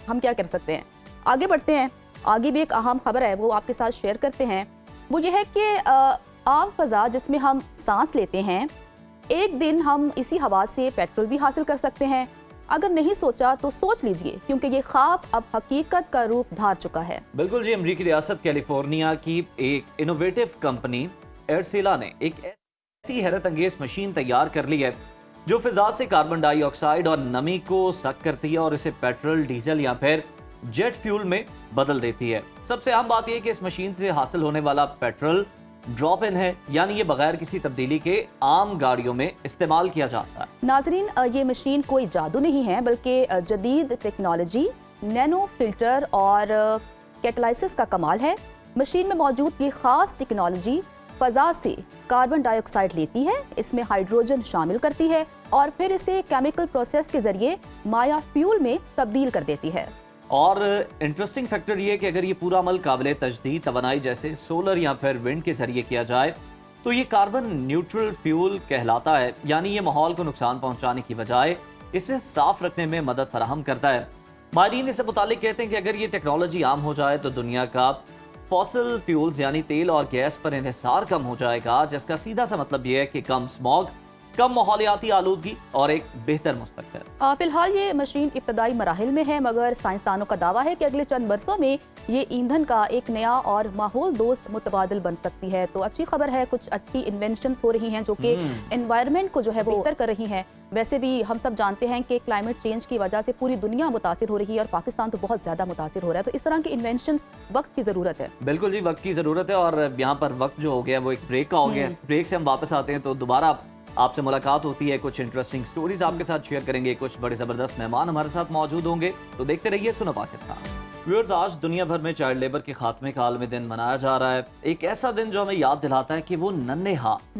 हम क्या कर सकते हैं। आगे बढ़ते हैं, आगे भी एक अहम खबर है वो आपके साथ शेयर करते हैं। वो ये है कि आम फजा जिसमें हम सांस लेते हैं, एक दिन हम इसी हवा से पेट्रोल भी हासिल कर सकते हैं। अगर नहीं सोचा तो सोच लीजिए, क्योंकि ये ख्वाब अब हकीकत का रूप धार चुका है। बिल्कुल जी, अमरीकी रियासत कैलिफोर्निया की एक इनोवेटिव कंपनी एयरसेला ने एक ऐसी हैरत अंगेज मशीन तैयार कर ली है जो फिजा से कार्बन डाइऑक्साइड और नमी को सक करती है और इसे पेट्रोल, डीजल या फिर जेट फ्यूल में बदल देती है। सबसे अहम बात यह कि इस मशीन से हासिल होने वाला पेट्रोल ड्रॉप इन है, यानी ये बगैर किसी तब्दीली के आम गाड़ियों में इस्तेमाल किया जाता है। नाजरीन, ये मशीन कोई जादू नहीं है, बल्कि जदीद टेक्नोलॉजी, नैनो फिल्टर और कैटलाइसिस का कमाल है। मशीन में मौजूद ये खास टेक्नोलॉजी फजा से कार्बन डाइऑक्साइड लेती है, इसमें हाइड्रोजन शामिल करती है और फिर इसे केमिकल प्रोसेस के जरिए माया फ्यूल में तब्दील कर देती है। और इंटरेस्टिंग फैक्टर ये कि अगर ये पूरा अमल काबिल तजदीद तवानाई जैसे सोलर या फिर विंड के जरिए किया जाए तो ये कार्बन न्यूट्रल फ्यूल कहलाता है, यानी ये माहौल को नुकसान पहुंचाने की बजाय इसे साफ रखने में मदद फराहम करता है। माहिरीन इससे मुतालिक कहते हैं कि अगर ये टेक्नोलॉजी आम हो जाए तो दुनिया का फॉसिल फ्यूल्स यानी तेल और गैस पर इन्हिसार कम हो जाएगा, जिसका सीधा सा मतलब ये है कि कम स्मॉग, कम माहौलियाती आलूदगी और एक बेहतर मुस्तकबिल। फिलहाल ये मशीन इब्तदाई मराहिल में है, मगर साइंसदानों का दावा है कि अगले चंद बरसों में ये ईंधन का एक नया और माहौल दोस्त मुतबादिल बन सकती है। तो अच्छी खबर है, कुछ अच्छी इन्वेंशंस हो रही हैं जो कि एनवायरनमेंट को जो है वो बेहतर कर रही हैं। वैसे भी हम सब जानते हैं कि क्लाइमेट चेंज की वजह से पूरी दुनिया मुतासिर हो रही है और पाकिस्तान तो बहुत ज्यादा मुतासिर हो रहा है। तो इस तरह की इन्वेंशंस वक्त की जरूरत है। बिल्कुल जी, वक्त की जरूरत है। और यहाँ पर वक्त जो हो गया वो एक ब्रेक का हो गया। ब्रेक से हम वापस आते हैं तो दोबारा आपसे मुलाकात होती है, कुछ इंटरेस्टिंग स्टोरीज आपके साथ शेयर करेंगे, कुछ बड़े जबरदस्त मेहमान हमारे साथ मौजूद होंगे। तो देखते रहिए सुनो पाकिस्तान। व्यूअर्स, आज दुनिया भर में चाइल्ड लेबर के खात्मे का आलमी दिन मनाया जा रहा है। एक ऐसा दिन जो हमें याद दिलाता है कि वो नन्हे हाथ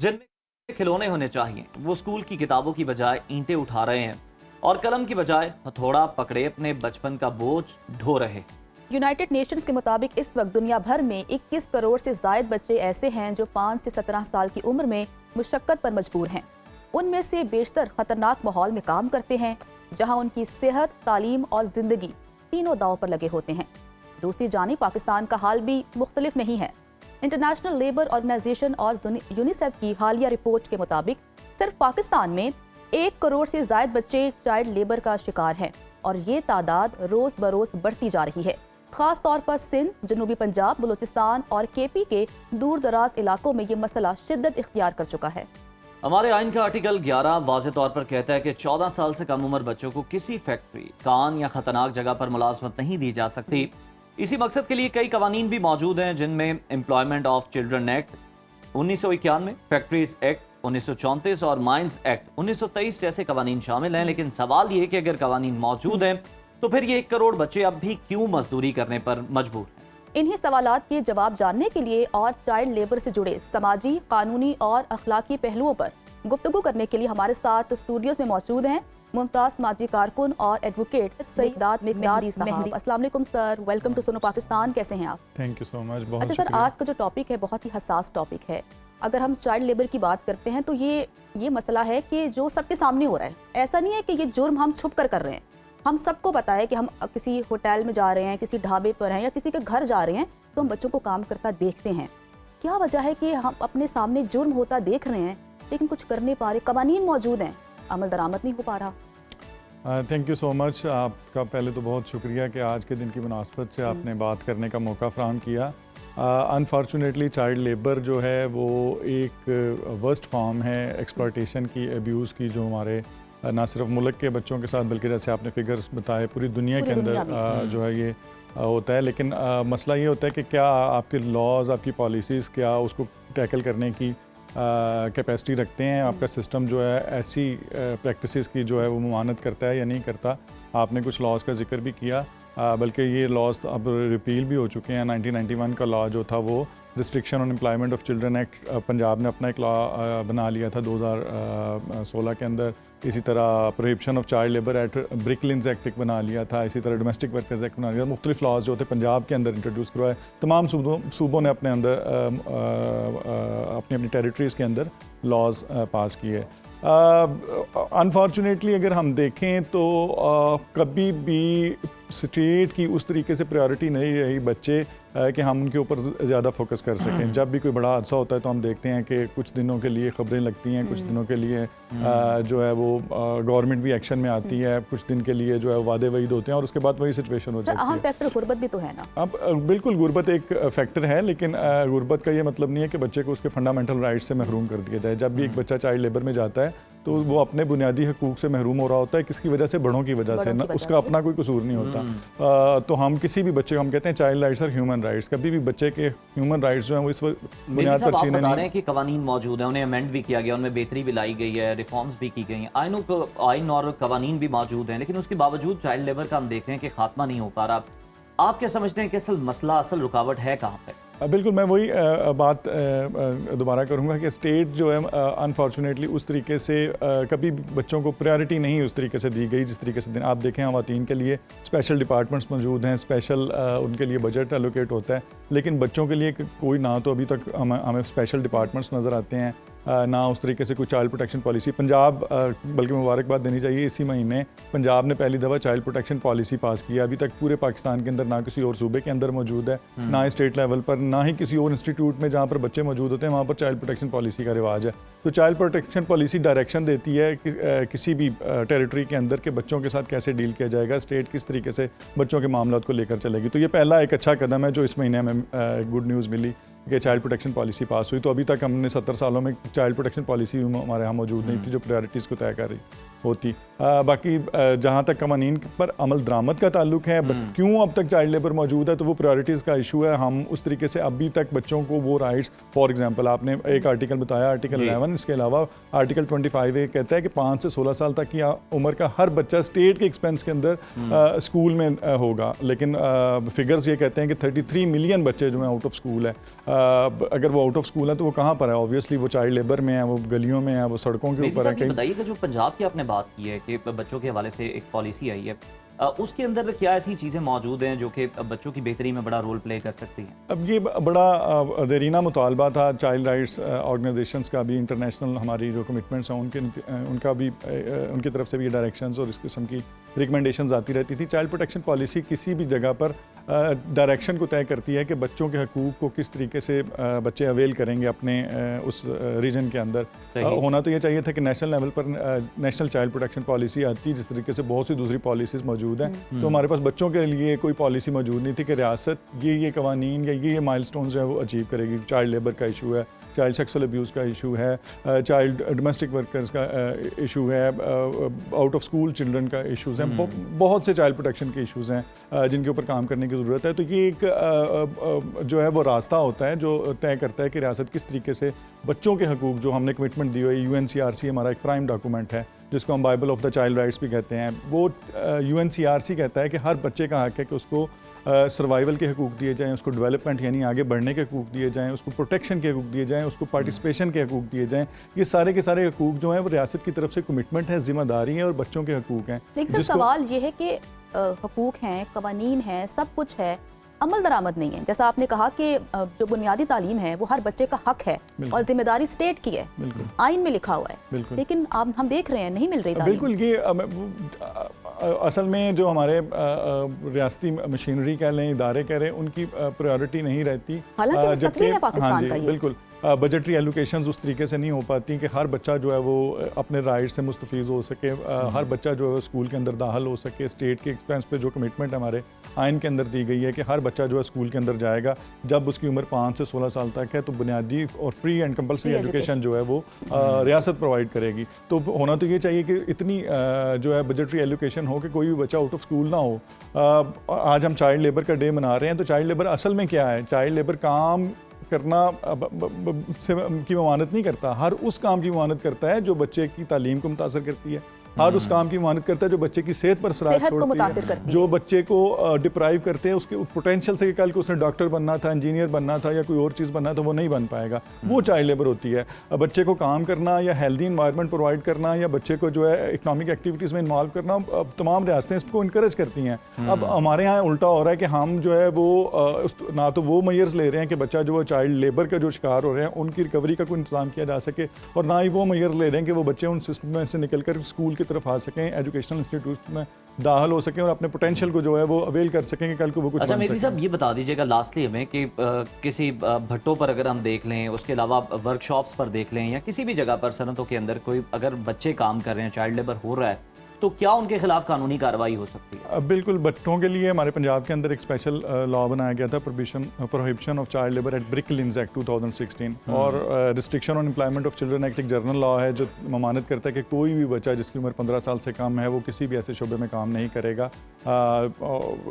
जिनमें खिलौने होने चाहिए, वो स्कूल की किताबों की बजाय ईंटें उठा रहे हैं और कलम की बजाय हथौड़ा पकड़े अपने बचपन का बोझ ढो रहे। यूनाइटेड नेशंस के मुताबिक इस वक्त दुनिया भर में 21 करोड़ से जायद बच्चे ऐसे हैं जो 5 से 17 साल की उम्र में मुशक्कत पर मजबूर हैं। उनमें से बेशतर खतरनाक माहौल में काम करते हैं, जहां उनकी सेहत, तालीम और जिंदगी तीनों दांव पर लगे होते हैं। दूसरी जानिब पाकिस्तान का हाल भी मुख्तलिफ नहीं है। इंटरनेशनल लेबर ऑर्गेनाइजेशन और यूनिसेफ की हालिया रिपोर्ट के मुताबिक सिर्फ पाकिस्तान में 1 करोड़ से जायद बच्चे चाइल्ड लेबर का शिकार हैं और ये तादाद रोज बरोज बढ़ती जा रही है। खास तौर पर सिंध, जनूबी पंजाब, बलूचिस्तान और केपी के दूर दराज इलाकों में ये मसला शिद्दत इख्तियार कर चुका है। हमारे आइन का आर्टिकल 11 वाज़े तौर पर कहता है कि 14 साल से कम उम्र बच्चों को किसी फैक्ट्री, कान या खतरनाक जगह पर मुलाजमत नहीं दी जा सकती। इसी मकसद के लिए कई कवानीन भी मौजूद हैं, जिनमें employment of children act 1991, factories act 1934 और माइंस एक्ट 1923 जैसे कवानीन शामिल हैं। लेकिन सवाल ये है कि अगर कवानीन मौजूद हैं तो फिर ये 1 करोड़ बच्चे अब भी क्यों मजदूरी करने पर मजबूर हैं? इन्हीं सवालात के जवाब जानने के लिए और चाइल्ड लेबर से जुड़े समाजी, कानूनी और अखलाकी पहलुओं पर गुफ्तगू करने के लिए हमारे साथ स्टूडियोज में मौजूद हैं मुमताज समाजी कारकुन और एडवोकेट सईदात मेहदी साहब। अस्सलाम वालेकुम सर, वेलकम टू सुनो पाकिस्तान। कैसे हैं आप? Thank you so much. बहुत अच्छा सर, आज का जो टॉपिक है बहुत ही हसास टॉपिक है। अगर हम चाइल्ड लेबर की बात करते हैं तो ये मसला है कि जो सबके सामने हो रहा है, ऐसा नहीं है कि ये जुर्म हम छुप कर रहे हैं। हम सबको पता है कि हम किसी होटल में जा रहे हैं, किसी ढाबे पर हैं या किसी के घर जा रहे हैं तो हम बच्चों को काम करता देखते हैं। क्या वजह है कि हम अपने सामने जुर्म होता देख रहे हैं लेकिन कुछ कर नहीं पा रहे? कवानीन मौजूद हैं, अमल दरामद नहीं हो पा रहा। Thank you so much. आपका पहले तो बहुत शुक्रिया कि आज के दिन की मुनासबत से आपने बात करने का मौका फ़राहम किया। अनफॉर्चुनेटली चाइल्ड लेबर जो है वो एक वर्स्ट फॉर्म है एक्सप्लॉयटेशन की, एब्यूज़ की, जो हमारे ना सिर्फ मुल्क के बच्चों के साथ बल्कि जैसे आपने फिगर्स बताए पूरी दुनिया के अंदर जो है ये होता है। लेकिन मसला ये होता है कि क्या आपके लॉज, आपकी पॉलिसीज़ क्या उसको टैकल करने की कैपेसिटी रखते हैं? आपका सिस्टम जो है ऐसी प्रैक्टिसेस की जो है वो मुमानत करता है या नहीं करता? आपने कुछ लॉज का जिक्र भी किया, बल्कि ये लॉज अब रिपील भी हो चुके हैं। 1991 का लॉ जो था वो restriction on employment of children act, Punjab ने अपना एक लॉ बना लिया था 2016 के अंदर। इसी तरह prohibition of child labour act, brick kilns act एक बना लिया था। इसी तरह डोमेस्टिक वर्कर्स एक्ट बना लिया। मुख्तलिफ लॉज जो थे पंजाब के अंदर इंट्रोड्यूस करवाए। तमाम सूबों ने अपने अंदर अपनी अपनी टेरिटरीज़ के अंदर लॉज पास किए। अनफॉर्चुनेटली अगर हम देखें तो कभी भी स्टेट की उस तरीके से प्रायोरिटी नहीं रही बच्चे कि हम उनके ऊपर ज़्यादा फोकस कर सकें। जब भी कोई बड़ा हादसा होता है तो हम देखते हैं कि कुछ दिनों के लिए ख़बरें लगती हैं, कुछ दिनों के लिए जो है वो गवर्नमेंट भी एक्शन में आती है, कुछ दिन के लिए जो है वादे वईद होते हैं और उसके बाद वही सिचुएशन हो जाती है। अहम फैक्टर गुर्बत भी तो है ना? अब बिल्कुल गुर्बत एक फैक्टर है, लेकिन गुर्बत का ये मतलब नहीं है कि बच्चे को उसके फंडामेंटल राइट्स से महरूम कर दिया जाए। जब भी एक बच्चा चाइल्ड लेबर में जाता है तो वो अपने बुनियादी हकूक़ से महरूम हो रहा होता है। किसकी वजह से? बड़ों की वजह से ना, उसका अपना कोई कसूर नहीं होता। तो हम किसी भी बच्चे को, हम कहते हैं चाइल्ड राइट्स और ह्यूमन राइट्स, कभी भी बच्चे के ह्यूमन राइट्स जो हैं वो इस बुनियाद पर छीने बता रहे हैं कि कवानीन मौजूद है, उन्हें अमेंड भी किया गया, उनमें बेहतरी भी लाई गई है, रिफॉर्म्स भी की गई हैं, आइन और कवानीन भी मौजूद हैं, लेकिन उसके बावजूद चाइल्ड लेबर का हम देख रहे हैं कि खात्मा नहीं हो पा रहा। आप क्या समझते हैं कि असल मसला, असल रुकावट है कहाँ पे? बिल्कुल, मैं वही बात दोबारा करूँगा कि स्टेट जो है अनफॉर्चुनेटली उस तरीके से कभी बच्चों को प्रायोरिटी नहीं उस तरीके से दी गई जिस तरीके से आप देखें ख़वातीन के लिए स्पेशल डिपार्टमेंट्स मौजूद हैं, स्पेशल उनके लिए बजट एलोकेट होता है, लेकिन बच्चों के लिए कोई ना तो अभी तक हमें स्पेशल डिपार्टमेंट्स नज़र आते हैं, ना उस तरीके से कोई चाइल्ड प्रोटेक्शन पॉलिसी। पंजाब, बल्कि मुबारकबाद देनी चाहिए, इसी महीने पंजाब ने पहली दफ़ा चाइल्ड प्रोटेक्शन पॉलिसी पास की है। अभी तक पूरे पाकिस्तान के अंदर ना किसी और सूबे के अंदर मौजूद है, ना स्टेट लेवल पर, ना ही किसी और इंस्टीट्यूट में जहाँ पर बच्चे मौजूद होते हैं वहाँ पर चाइल्ड प्रोटेक्शन पॉलिसी का रिवाज है। तो चाइल्ड प्रोटेक्शन पॉलिसी डायरेक्शन देती है कि किसी भी टेरिटरी के अंदर के बच्चों के साथ कैसे डील किया जाएगा, स्टेट किस तरीके से बच्चों के मामलों को लेकर चलेगी। तो ये पहला एक अच्छा कदम है जो इस महीने में गुड न्यूज़ मिली कि चाइल्ड प्रोटेक्शन पॉलिसी पास हुई। तो अभी तक हमने 70 सालों में चाइल्ड प्रोटेक्शन पॉलिसी हमारे यहाँ मौजूद नहीं थी जो प्रायोरिटीज़ को तय कर रही होती। बाकी जहाँ तक कवानीन पर अमल दरामद का ताल्लुक है, क्यों अब तक चाइल्ड लेबर मौजूद है, तो वो प्रायोरिटीज़ का इशू है। हम उस तरीके से अभी तक बच्चों को वो राइट्स, फॉर एग्जांपल आपने एक आर्टिकल बताया, आर्टिकल 11, इसके अलावा आर्टिकल 25 ये कहता है कि 5 से 16 साल तक की उम्र का हर बच्चा स्टेट के एक्सपेंस के अंदर स्कूल में होगा। लेकिन फिगर्स ये कहते हैं कि 33 मिलियन बच्चे जो हैं आउट ऑफ स्कूल है। अगर वो आउट ऑफ स्कूल है तो वो कहाँ पर है? ऑब्वियसली वो चाइल्ड लेबर में है, वो गलियों में है, वो सड़कों के ऊपर है। बताइएगा, जो पंजाब की आपने बात की है कि बच्चों के हवाले से एक पॉलिसी आई है, उसके अंदर क्या ऐसी चीज़ें मौजूद हैं जो कि बच्चों की बेहतरी में बड़ा रोल प्ले कर सकती हैं? अब ये बड़ा देरीना मुतालबा था चाइल्ड राइट्स ऑर्गेनाइजेशंस का भी, इंटरनेशनल हमारी जो कमिटमेंट्स हैं उनका भी, उनकी तरफ से भी डायरेक्शंस और इस किस्म की रिकमेंडेशंस आती रहती थी। चाइल्ड प्रोटेक्शन पॉलिसी किसी भी जगह पर डायरेक्शन को तय करती है कि बच्चों के हकूक़ को किस तरीके से बच्चे अवेल करेंगे अपने उस रीजन के अंदर। होना तो ये चाहिए था कि नेशनल लेवल पर नेशनल चाइल्ड प्रोटेक्शन पॉलिसी आती, जिस तरीके से बहुत सी दूसरी पॉलिसीज़ मौजूद हैं। तो हमारे पास बच्चों के लिए कोई पॉलिसी मौजूद नहीं थी कि रियासत ये कवानीन या ये माइलस्टोन्स जो है वो अचीव करेगी। चाइल्ड लेबर का इशू है, चाइल्ड सेक्सुअल अब्यूज़ का इशू है, चाइल्ड डोमेस्टिक वर्कर्स का इशू है, आउट ऑफ स्कूल चिल्ड्रन का इशूज़ हैं, बहुत से चाइल्ड प्रोटेक्शन के इशूज़ हैं जिनके ऊपर काम करने की ज़रूरत है। तो ये एक जो है वो रास्ता होता है जो तय करता है कि रियासत किस तरीके से बच्चों के हकूक़ जो हमने कमिटमेंट दी हुई है, UNCRC हमारा एक प्राइम डॉक्यूमेंट है जिसको हम Bible of the child rights भी कहते हैं। वो UNCRC कहता है कि हर बच्चे का हक है कि उसको सर्वाइवल के हकूक़ दिए जाएँ, उसको डेवलपमेंट यानी आगे बढ़ने के हकूक़ दिए जाएँ, उसको प्रोटेक्शन के हकूक़ दिए जाएँ, उसको पार्टिसिपेशन के हकूक़ दिए जाएँ। ये सारे के सारे हकूक़ जो हैं वो रियासत की तरफ से कमिटमेंट है, ज़िम्मेदारी है और बच्चों के हकूक़ हैं। लेकिन सर सवाल ये है कि हकूक़ हैं, कवानीन हैं, सब कुछ है, अमल दरामद नहीं है। जैसा आपने कहा कि जो बुनियादी तालीम है वो हर बच्चे का हक है और जिम्मेदारी स्टेट की है, आइन में लिखा हुआ है, लेकिन अब हम देख रहे हैं नहीं मिल रही तालीम। बिल्कुल, ये असल में जो हमारे रियासती मशीनरी कह लें, इदारे कह रहे हैं, उनकी प्रायोरिटी नहीं रहती। हालांकि मुस्तकबिल है पाकिस्तान का ये। बिल्कुल, बजटरी एलोकेशंस उस तरीके से नहीं हो पाती कि हर बच्चा जो है वो अपने राइट से मुस्तफ़ीज़ हो सके, हर बच्चा जो है वो स्कूल के अंदर दाखिल हो सके। स्टेट के एक्सपेंस पे जो कमिटमेंट हमारे आइन के अंदर दी गई है कि हर बच्चा जो है स्कूल के अंदर जाएगा जब उसकी उम्र 5 से 16 साल तक है, तो बुनियादी और फ्री एंड कंपल्सरी एजुकेशन जो है वो रियासत प्रोवाइड करेगी। तो होना तो ये चाहिए कि इतनी जो है बजटरी एलोकेशन हो कि कोई भी बच्चा आउट ऑफ स्कूल ना हो। आज हम चाइल्ड लेबर का डे मना रहे हैं, तो चाइल्ड लेबर असल में क्या है? चाइल्ड लेबर काम करना की ममानत नहीं करता, हर उस काम की ममानत करता है जो बच्चे की तालीम को मुतासर करती है, हर उस काम की ममानत करता है जो बच्चे की सेहत पर असरात छोड़ती है, जो बच्चे को डिप्राइव करते हैं उसके पोटेंशियल से कि कल को उसने डॉक्टर बनना था, इंजीनियर बनना था या कोई और चीज़ बनना था, वो नहीं बन पाएगा, वो चाइल्ड लेबर होती है। बच्चे को काम करना या हेल्दी इन्वायरमेंट प्रोवाइड करना या बच्चे को जो है इकनॉमिक एक्टिविटीज़ में इन्वॉल्व करना, तमाम रियासतें इसको इंकरेज करती हैं। अब हमारे यहाँ उल्टा हो रहा है कि हम जो है वो ना तो वो मेजर्स ले रहे हैं कि बच्चा जो है चाइल्ड लेबर का जो शिकार हो रहे हैं उनकी रिकवरी का कोई इंतजाम किया जा सके, और ना ही वो मेजर ले रहे हैं कि वो बच्चे उन सिस्टम में से निकल कर स्कूल की तरफ आ सकें, एजुकेशनल इंस्टीट्यूट में दाखिल हो सकें और अपने पोटेंशियल को जो है वो अवेल कर सकें कि कल को वो कुछ। अच्छा मेहदी साहब, ये बता दीजिएगा लास्टली हमें कि किसी भट्टों पर अगर हम देख लें, उसके अलावा वर्कशॉप्स पर देख लें या किसी भी जगह पर सनतों के अंदर कोई अगर बच्चे काम कर रहे हैं, चाइल्ड लेबर हो रहा है, तो क्या उनके खिलाफ कानूनी कार्रवाई हो सकती है? बिल्कुल, बच्चों के लिए हमारे पंजाब के अंदर एक स्पेशल लॉ बनाया गया था, prohibition of child labour at brick kilns act 2016, और restriction on employment of children act एक जर्नल लॉ है जो ममानत करता है कि कोई भी बच्चा जिसकी उम्र 15 साल से कम है वो किसी भी ऐसे शोबे में काम नहीं करेगा।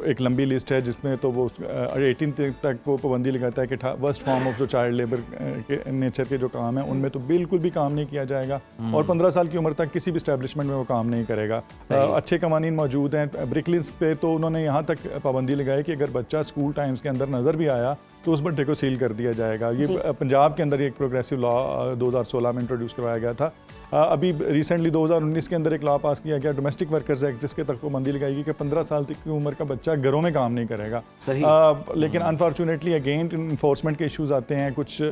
एक लंबी लिस्ट है जिसमें तो वो 18 तक वो पाबंदी लगाता है कि वर्स्ट फॉर्म ऑफ जो चाइल्ड लेबर के नेचर के जो काम है उनमें तो बिल्कुल भी काम नहीं किया जाएगा, और 15 साल की उम्र तक किसी भी स्टैब्लिशमेंट में वो काम नहीं करेगा। अच्छे कवानीन मौजूद हैं। ब्रिकलिंस पे तो उन्होंने यहाँ तक पाबंदी लगाई कि अगर बच्चा स्कूल टाइम्स के अंदर नज़र भी आया तो उस बच्चे को सील कर दिया जाएगा। ये पंजाब के अंदर एक प्रोग्रेसिव लॉ 2016 में इंट्रोड्यूस करवाया गया था। अभी रिसेंटली 2019 के अंदर एक लॉ पास किया गया, डोमेस्टिक वर्कर्स एक्ट, जिसके तक पाबंदी लगाई गई कि 15 साल तक की उम्र का बच्चा घरों में काम नहीं करेगा। लेकिन अनफॉर्चुनेटली अगेन इन्फोर्समेंट के इश्यूज आते हैं, कुछ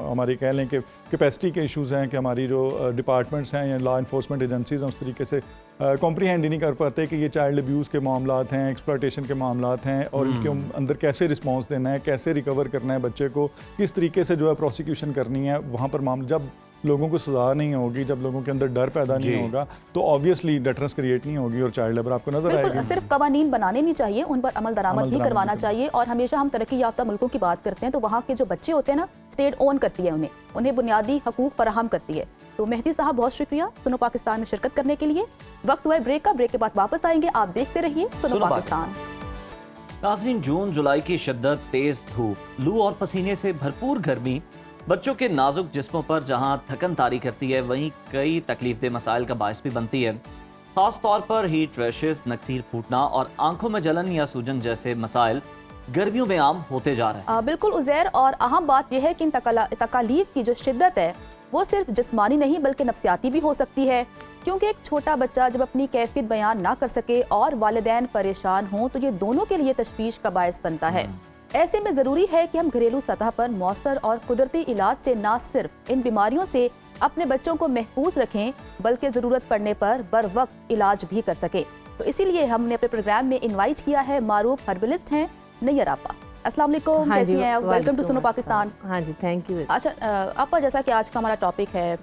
हमारी कह लें कि कैपेसिटी के इश्यूज़ हैं कि हमारी जो डिपार्टमेंट्स हैं या लॉ इन्फोर्समेंट एजेंसीज हैं उस तरीके से कॉम्प्रीहेंड ही नहीं कर पाते कि ये चाइल्ड अब्यूज़ के मामलात हैं, एक्सप्लॉयटेशन के मामलात हैं, और इनके अंदर कैसे रिस्पॉन्स देना है, कैसे रिकवर करना है बच्चे को, किस तरीके से जो है प्रोसिक्यूशन करनी है वहाँ पर मामला। जब लोगों को सजा नहीं होगी, जब लोगों के अंदर डर पैदा नहीं होगा, तो ऑब्वियसली डेटरेंस क्रिएट नहीं होगी और चाइल्ड लेबर आपको नजर आएगी। सिर्फ कवानीन बनाने नहीं चाहिए, उन पर अमल दरामद भी करवाना चाहिए। और हमेशा हम तरक्की याफ्ता मुल्कों की बात करते हैं तो वहाँ के जो बच्चे होते हैं ना, स्टेट ओन करती है उन्हें बुनियादी हकूक फराहम करती है। तो मेहदी साहब बहुत शुक्रिया सुनो पाकिस्तान में शिरकत करने के लिए। वक्त हुआ है ब्रेक का, ब्रेक के बाद वापस आएंगे, आप देखते रहिए सुनो पाकिस्तान। नाज़रीन, जून जुलाई की शिद्दत, तेज धूप, लू और पसीने से भरपूर गर्मी बच्चों के नाजुक जिस्मों पर जहां थकन तारी करती है, वहीं कई तकलीफदेह मसाइल का बायस भी बनती है। खास तौर पर हीट रैशेस, नक्सीर फूटना और आंखों में जलन या सूजन जैसे मसाइल गर्मियों में आम होते जा रहे हैं। बिल्कुल उज़ैर, और अहम बात यह है कि इन तकालीफ की जो शिद्दत है वो सिर्फ जिस्मानी नहीं बल्कि नफ्सियाती भी हो सकती है, क्योंकि एक छोटा बच्चा जब अपनी कैफियत बयान ना कर सके और वालिदैन परेशान हों तो ये दोनों के लिए तशवीश का बायस बनता है। ऐसे में ज़रूरी है कि हम घरेलू सतह पर मौसर और कुदरती इलाज से न सिर्फ इन बीमारियों से अपने बच्चों को महफूज रखें बल्कि ज़रूरत पड़ने पर बर वक्त इलाज भी कर सके। तो इसीलिए हमने अपने प्रोग्राम में इनवाइट किया है मारूफ हर्बलिस्ट हैं नैयर आपा। अस्सलाम वालेकुम, कैसी हैं आप? वेलकम टू सुनो पाकिस्तान। हाँ जी, थैंक यू। अच्छा आपा, जैसा कि आज का हमारा टॉपिक है,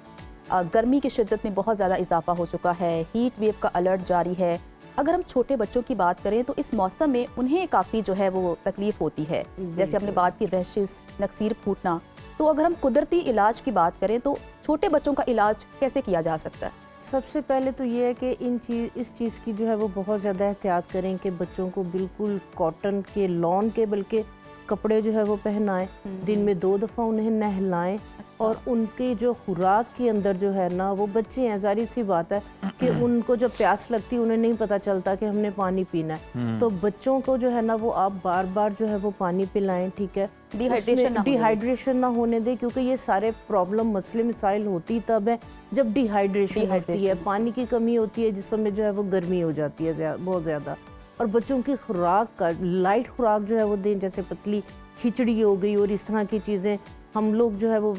गर्मी की शिद्दत में बहुत ज़्यादा इजाफा हो चुका है, हीट वेव का अलर्ट जारी है। अगर हम छोटे बच्चों की बात करें तो इस मौसम में उन्हें काफ़ी जो है वो तकलीफ होती है, जैसे हमने बात की रैशेस, नक्सीर फूटना। तो अगर हम कुदरती इलाज की बात करें तो छोटे बच्चों का इलाज कैसे किया जा सकता है? सबसे पहले तो ये है कि इस चीज़ की जो है वो बहुत ज़्यादा एहतियात करें कि बच्चों को बिल्कुल कॉटन के, लॉन के बल्कि कपड़े जो है वो पहनाएं। दिन में 2 दफ़ा उन्हें नहलाएं और उनके जो खुराक के अंदर जो है ना, वो बच्चे हैं, जारी सी बात है कि उनको जब प्यास लगती है उन्हें नहीं पता चलता कि हमने पानी पीना है। तो बच्चों को जो है ना वो आप बार बार जो है वो पानी पिलाएं, ठीक है, डिहाइड्रेशन ना होने दें, क्योंकि ये सारे प्रॉब्लम मसले मिसाइल होती तब है जब डिहाइड्रेशन होती है, पानी की कमी होती है, जिस समय जो है वो गर्मी हो जाती है बहुत ज़्यादा। और बच्चों की खुराक का लाइट खुराक जो है वो दें, जैसे पतली खिचड़ी हो गई और इस तरह की चीज़ें। हम लोग जो है वो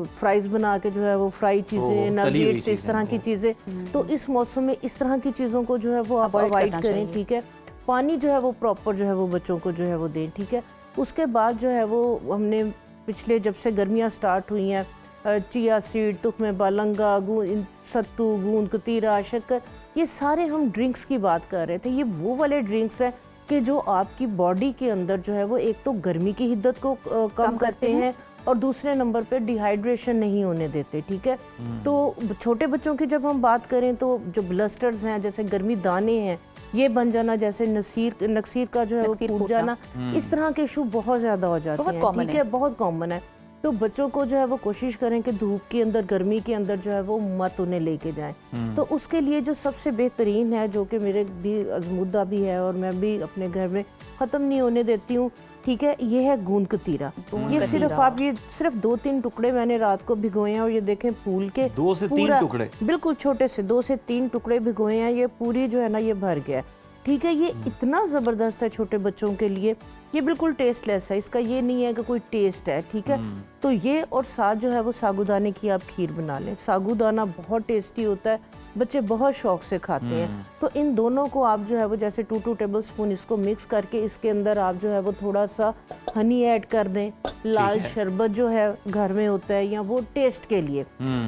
फ्राइज बना के जो है वो फ्राई चीज़ें, नगेट्स, इस तरह की चीज़ें, तो इस मौसम में इस तरह की चीज़ों को जो है वो आप अवॉइड करें, ठीक है। पानी जो है वो प्रॉपर जो है वो बच्चों को जो है वो दें, ठीक है। उसके बाद जो है वो हमने पिछले जब से गर्मियाँ स्टार्ट हुई हैं, चिया सीड, तुख्मे बालंगा, सत्तू, गूंद कतीरा, शक्कर, ये सारे हम ड्रिंक्स की बात कर रहे थे। ये वो वाले ड्रिंक्स हैं कि जो आपकी बॉडी के अंदर जो है वो एक तो गर्मी की हिद्दत को कम करते हैं और दूसरे नंबर पे डिहाइड्रेशन नहीं होने देते, ठीक है। तो छोटे बच्चों की जब हम बात करें तो जो ब्लस्टर्स हैं, जैसे गर्मी दाने हैं, ये बन जाना, जैसे नक्सीर का जो है वो फूट जाना, इस तरह के इशू बहुत ज़्यादा हो जाते हैं, ठीक है, बहुत कॉमन है। तो बच्चों को जो है वो कोशिश करें कि धूप के अंदर, गर्मी के अंदर जो है वो मत उन्हें लेके जाएं। तो उसके लिए जो सबसे बेहतरीन है, जो कि मेरे भी अजमुद्दा भी है और मैं भी अपने घर में ख़त्म नहीं होने देती हूँ, ठीक है, ये है गूंद कतीरा। ये सिर्फ आप ये सिर्फ 2-3 टुकड़े मैंने रात को भिगोए हैं और ये देखें फूल के 2 से 3 टुकड़े, बिल्कुल छोटे से 2 से 3 टुकड़े भिगोए हैं, ये पूरी जो है ना ये भर गया, ठीक है। ये इतना ज़बरदस्त है छोटे बच्चों के लिए, ये बिल्कुल टेस्टलेस है, इसका ये नहीं है कि कोई टेस्ट है, ठीक है। तो ये और साथ जो है वो सागुदाने की आप खीर बना लें, सागुदाना बहुत टेस्टी होता है, बच्चे बहुत शौक से खाते हैं। तो इन दोनों को आप जो है वो जैसे 2 टेबलस्पून इसको मिक्स करके इसके अंदर आप जो है वो थोड़ा सा हनी ऐड कर दें, लाल शरबत जो है घर में होता है या वो टेस्ट के लिए,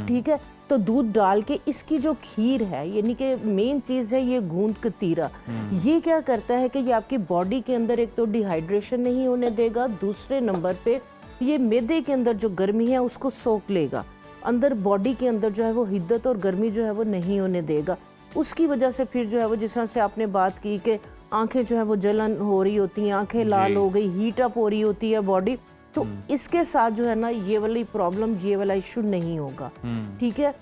ठीक है। तो दूध डाल के इसकी जो खीर है, यानी कि मेन चीज़ है ये गूंद कतीरा, ये क्या करता है कि ये आपकी बॉडी के अंदर एक तो डिहाइड्रेशन नहीं होने देगा, दूसरे नंबर पे ये मैदे के अंदर जो गर्मी है उसको सोख लेगा, अंदर बॉडी के अंदर जो है वो हिद्दत और गर्मी जो है वो नहीं होने देगा। उसकी वजह से फिर जो है वो जिस तरह से आपने बात की कि आंखें जो है वो जलन हो रही होती हैं, आंखें लाल हो गई, हीट अप हो रही होती है बॉडी, तो इसके साथ जो है ना ये वाली प्रॉब्लम, ये वाला इशू नहीं होगा, ठीक है।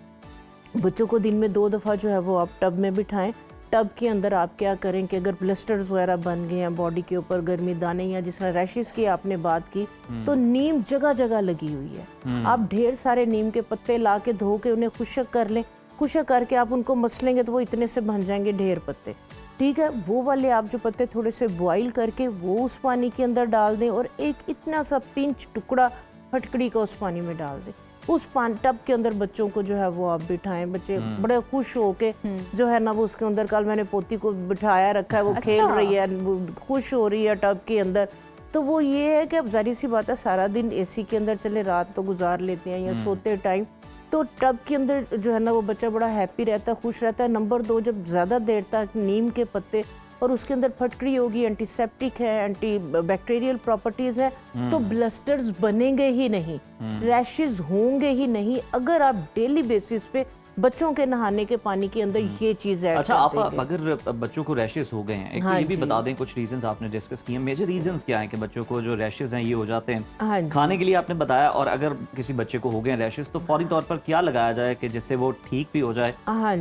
बच्चों को दिन में 2 दफ़ा जो है वो आप टब में बिठाएं। टब के अंदर आप क्या करें कि अगर ब्लिस्टर्स वगैरह बन गए हैं बॉडी के ऊपर, गर्मी दाने या जिस तरह रैशेस की आपने बात की, तो नीम जगह जगह लगी हुई है, आप ढेर सारे नीम के पत्ते ला के धो के उन्हें खुशक कर लें, खुशक करके आप उनको मसलेंगे तो वो इतने से बन जाएंगे ढेर पत्ते, ठीक है। वो वाले आप जो पत्ते थोड़े से बॉईल करके वो उस पानी के अंदर डाल दें और एक इतना सा पिंच टुकड़ा फटकड़ी का उस पानी में डाल दें, उस टब के अंदर बच्चों को जो है वो आप बिठाएं। बच्चे बड़े खुश हो के जो है ना वो उसके अंदर, कल मैंने पोती को बिठाया रखा है, वो खेल रही है, वो खुश हो रही है टब के अंदर। तो वो ये है कि अब जारी सी बात है सारा दिन एसी के अंदर चले, रात तो गुजार लेते हैं या सोते टाइम, तो टब के अंदर जो है ना वो बच्चा बड़ा हैप्पी रहता है, खुश रहता है। नंबर 2, जब ज़्यादा देर तक नीम के पत्ते और उसके अंदर फटकड़ी होगी, एंटीसेप्टिक है, एंटी बैक्टीरियल प्रॉपर्टीज है, तो ब्लस्टर्स बनेंगे ही नहीं, रैशेस होंगे ही नहीं अगर आप डेली बेसिस पे बच्चों के नहाने के पानी के अंदर ये चीज ऐड अच्छा, आप अगर बच्चों को रैशेस हो गए हैं, एक तो ये भी बता दें कुछ रीजंस आपने डिस्कस किए, मेजर रीजंस क्या हैं कि बच्चों को जो रैशेस हैं ये हो जाते हैं? खाने के लिए आपने बताया, और अगर किसी बच्चे को हो गए रैशेस तो फौरी तौर पर क्या लगाया जाए कि जिससे वो ठीक भी हो जाए